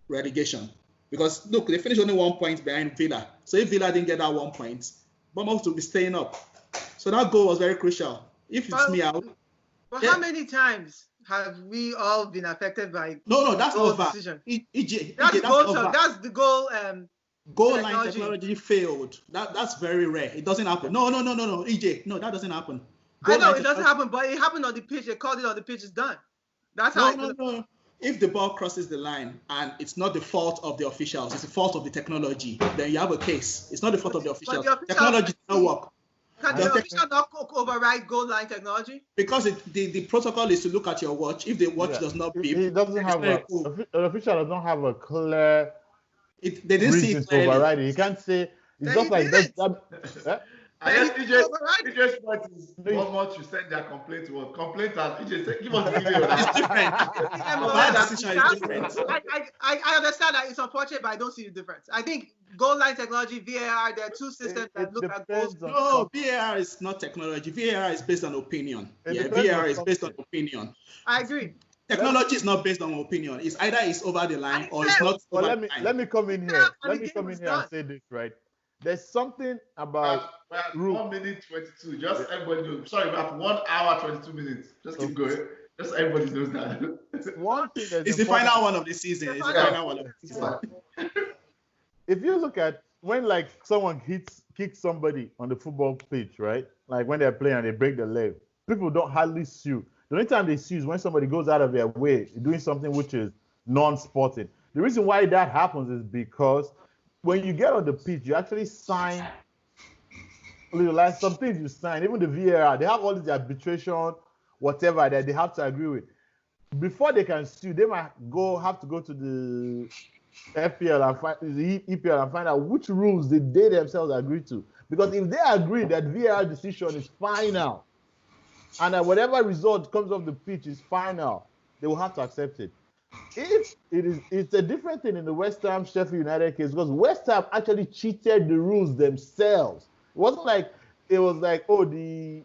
relegation. Because look, they finished only 1 point behind Villa. So if Villa didn't get that 1 point, Bournemouth would be staying up. So that goal was very crucial. If it's me out. But how many times have we all been affected by No, that's goal not VAR. decision? EeJay, That's that's the goal. Goal line technology failed. That's very rare. It doesn't happen. No, EeJay. No, that doesn't happen. I know it doesn't happen, but it happened on the pitch. They called it on the pitch. It's done. That's how. No. If the ball crosses the line and it's not the fault of the officials, it's the fault of the technology, then you have a case. It's not the fault of the officials. Technology does not work. Can the official not override goal line technology? Because the protocol is to look at your watch. If the watch does not beep, it doesn't have an official does not have a clear. They didn't see it clearly. To override it. You can't say it's just like that. I guess EeJay's point is Bournemouth should send their complaint to us. Complaint and EeJay say, give us the video. It's different. That decision is different. I understand that it's unfortunate, but I don't see the difference. I think goal line technology, VAR, there are two systems that look at goals. No, VAR is not technology. VAR is based on opinion. VAR is based on opinion. I agree. Technology is not based on opinion. It's either it's over the line or it's not over the line. Let me come in here. Let me come in here and say this, right? There's something about we're at 1 minute 22. Just everybody knows. Sorry, about 1 hour 22 minutes. Just keep going. Just everybody knows that. One thing it's the final one of the season. It's the final one of the season. If you look at when like someone kicks somebody on the football pitch, right? Like when they're playing and they break their leg, people don't hardly sue. The only time they sue is when somebody goes out of their way doing something which is non-sporting. The reason why that happens is because when you get on the pitch, you actually sign like some things you sign, even the VAR, they have all this arbitration, whatever that they have to agree with. Before they can sue, they might have to go to the FPL and find the EPL and find out which rules they themselves agree to. Because if they agree that VAR decision is final and that whatever result comes off the pitch is final, they will have to accept it. If it's a different thing in the West Ham Sheffield United case, because West Ham actually cheated the rules themselves. It wasn't like it was like, oh, it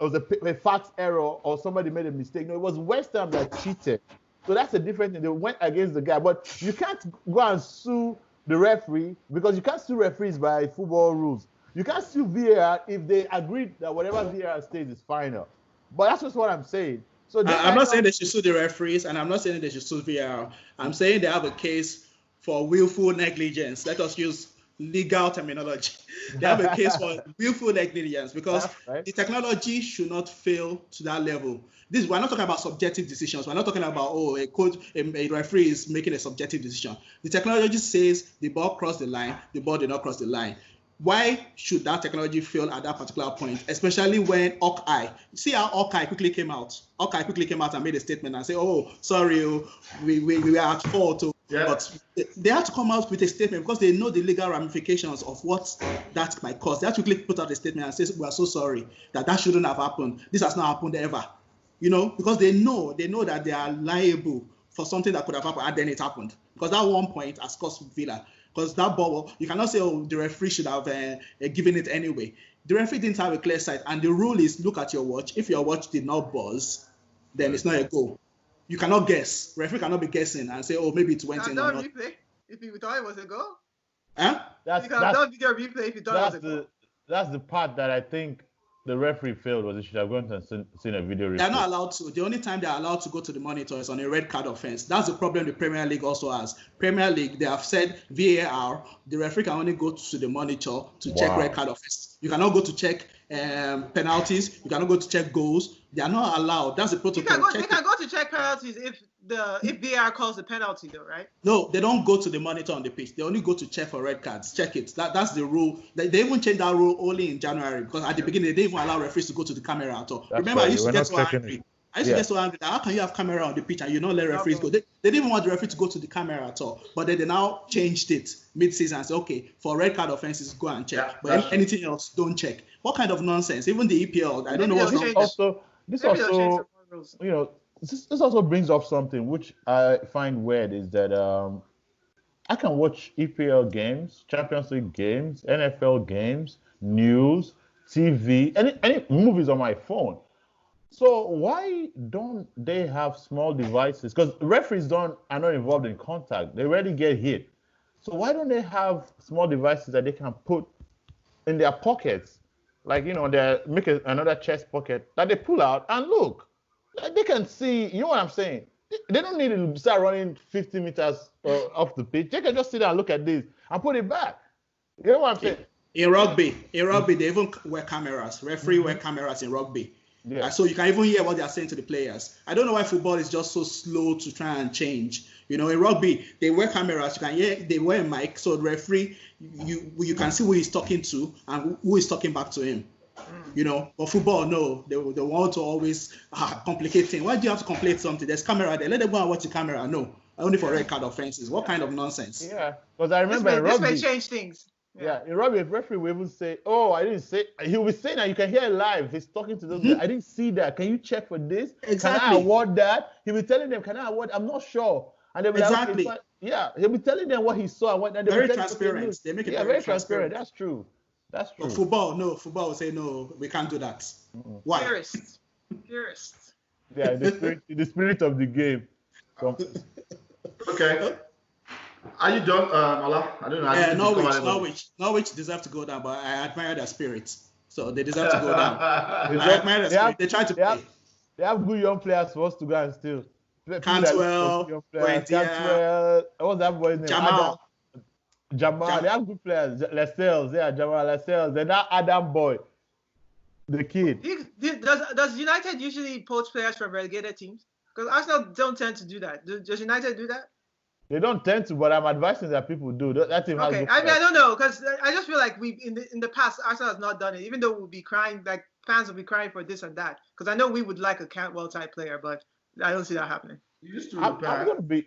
was a fact error or somebody made a mistake. No, it was West Ham that cheated. So that's a different thing. They went against the guy, but you can't go and sue the referee because you can't sue referees by football rules. You can't sue VAR if they agreed that whatever VAR states is final. But that's just what I'm saying. So I'm not saying they should sue the referees, and I'm not saying they should sue VAR. I'm saying they have a case for willful negligence. Let us use legal terminology. They have a case for willful negligence because the technology should not fail to that level. We're not talking about subjective decisions. We're not talking about, a referee is making a subjective decision. The technology says the ball crossed the line, the ball did not cross the line. Why should that technology fail at that particular point, especially when Hawkeye? See how Hawkeye quickly came out. Hawkeye quickly came out and made a statement and said, "Oh, sorry, we were at fault." Yeah. But they had to come out with a statement because they know the legal ramifications of what that might cause. They had to quickly put out a statement and say, "We are so sorry that shouldn't have happened. This has not happened ever." Because they know that they are liable for something that could have happened, and then it happened. Because that 1 point has cost Villa. Because that ball, you cannot say, the referee should have given it anyway. The referee didn't have a clear sight. And the rule is, look at your watch. If your watch did not buzz, then it's not a goal. You cannot guess. Referee cannot be guessing and say, maybe it went in or not. Replay if you thought it was a goal. Huh? You can have done video replay if you thought it was a goal. That's the part that I think the referee failed, was he should have gone and seen a video replay. They're not allowed to. The only time they're allowed to go to the monitor is on a red card offense. That's the problem the Premier League also has. Premier League, they have said VAR, the referee can only go to the monitor to check red card offense. You cannot go to check penalties. You cannot go to check goals. They are not allowed. That's the protocol. They can go to check penalties if VAR calls the penalty, though, right? No, they don't go to the monitor on the pitch. They only go to check for red cards. Check it. That's the rule. They even changed that rule only in January because at the beginning they didn't even allow referees to go to the camera at all. Remember, I used to get so angry. I used to get so angry that how can you have camera on the pitch and you don't let referees go? They didn't even want the referee to go to the camera at all. But then they now changed it mid-season and said, okay, for red card offenses, go and check. But anything else, don't check. What kind of nonsense? Even the EPL, I don't know what's wrong. This also brings up something which I find weird is that I can watch EPL games, Champions League games, NFL games, news, TV, any movies on my phone. So why don't they have small devices? Because referees are not involved in contact. They rarely get hit. So why don't they have small devices that they can put in their pockets? Like, they make another chest pocket that they pull out and look. Like they can see, you know what I'm saying? They don't need to start running 50 meters off the pitch. They can just sit down and look at this and put it back. You know what I'm saying? In rugby, they even wear cameras. Referee wear cameras in rugby. Yeah. So you can even hear what they are saying to the players. I don't know why football is just so slow to try and change. In rugby, they wear cameras. You can hear they wear a mic, so the referee, you can see who he's talking to and who is talking back to him. But football, no, they want to always complicate things. Why do you have to complicate something? There's camera there. Let them go and watch the camera. No, only for red card offenses. What kind of nonsense? Yeah, because I remember in rugby, this may change things. Yeah, in rugby, if referee will even say, "Oh, I didn't say." He'll be saying that you can hear it live. He's talking to those guys. I didn't see that. Can you check for this? Exactly. Can I award that? He'll be telling them, "Can I award?" I'm not sure. And they'll be exactly. Like, yeah, he'll be telling them what he saw and what. And very transparent. They make it very transparent. That's true. That's true. But football will say no. We can't do that. Why? Purists. Yeah, the spirit of the game. Okay. Are you done, Ola? I don't know. Norwich deserve to go down, but I admire their spirits. So they deserve to go down. I admire their spirit. They try to play. They have good young players for us to go and steal. Cantwell, Cantwell. What's that boy's name? Jamal. They have good players. Lascelles, Jamal Lascelles. And that Adam boy, the kid. Does United usually poach players from relegated teams? Because Arsenal don't tend to do that. Does United do that? They don't tend to, but I'm advising that people do. That team has. Okay, I don't know, because I just feel like we in the past Arsenal has not done it. Even though we'll be crying, like fans will be crying for this and that. Because I know we would like a Cantwell type player, but I don't see that happening. I'm gonna be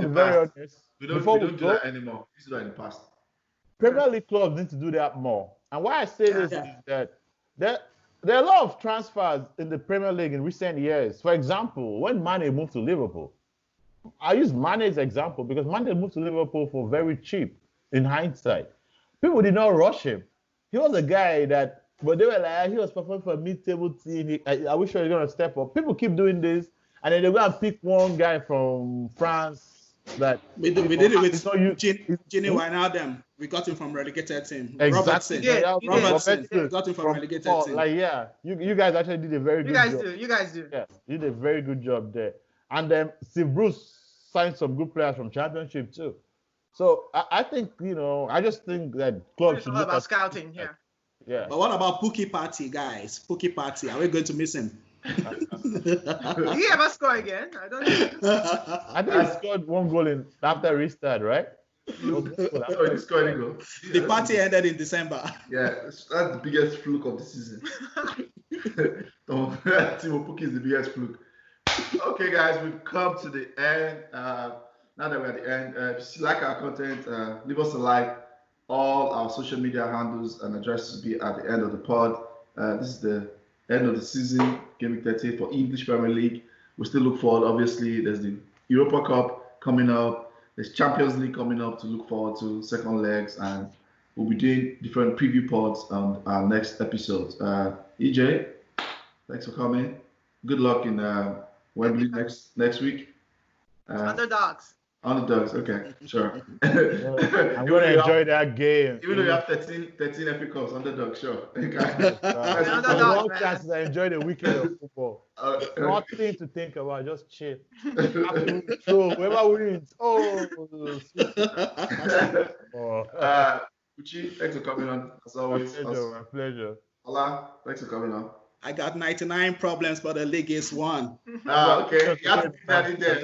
very honest. We don't do that anymore. We used to do that in the past. Premier League clubs need to do that more. And why I say this is that there are a lot of transfers in the Premier League in recent years. For example, when Mane moved to Liverpool, I use Mane's example because Mane moved to Liverpool for very cheap in hindsight. People did not rush him. He was a guy but they were like, he was performing for a mid-table team. I wish he was going to step up. People keep doing this, and then they go and pick one guy from France that we did it with Gini Wijnaldum. We got him from relegated team. Exactly. Robertson. We got him from relegated team. You guys actually did a very good job. You guys do. Yeah, you did a very good job there. And then Steve Bruce signed some good players from Championship too. So I think, I just think that clubs should look about scouting, Yeah. But what about Pookie Party, guys? Pookie Party, are we going to miss him? Did he ever score again? I don't know. I think he scored one goal after restart, right? He scored a goal. The party ended in December. Yeah, that's the biggest fluke of the season. Timo Pukki is the biggest fluke. Okay, guys, we've come to the end. Now that we're at the end, if you like our content, leave us a like. All our social media handles and addresses will be at the end of the pod. This is the end of the season, Game Week 30 for English Premier League. We still look forward. Obviously, there's the Europa Cup coming up. There's Champions League coming up to look forward to, second legs, and we'll be doing different preview pods on our next episodes. EeJay, thanks for coming. Good luck in Wembley next week. Underdogs, okay, sure. I'm going to enjoy that game. Even though you have 13 Epic Cups, underdogs, sure. Long chances I enjoy the weekend of football. Nothing to think about, just chill. So whoever wins, Buchi, thanks for coming on, as always. My pleasure. Ola, thanks for coming on. I got 99 problems, but the league is one. Okay. You have to put that in there.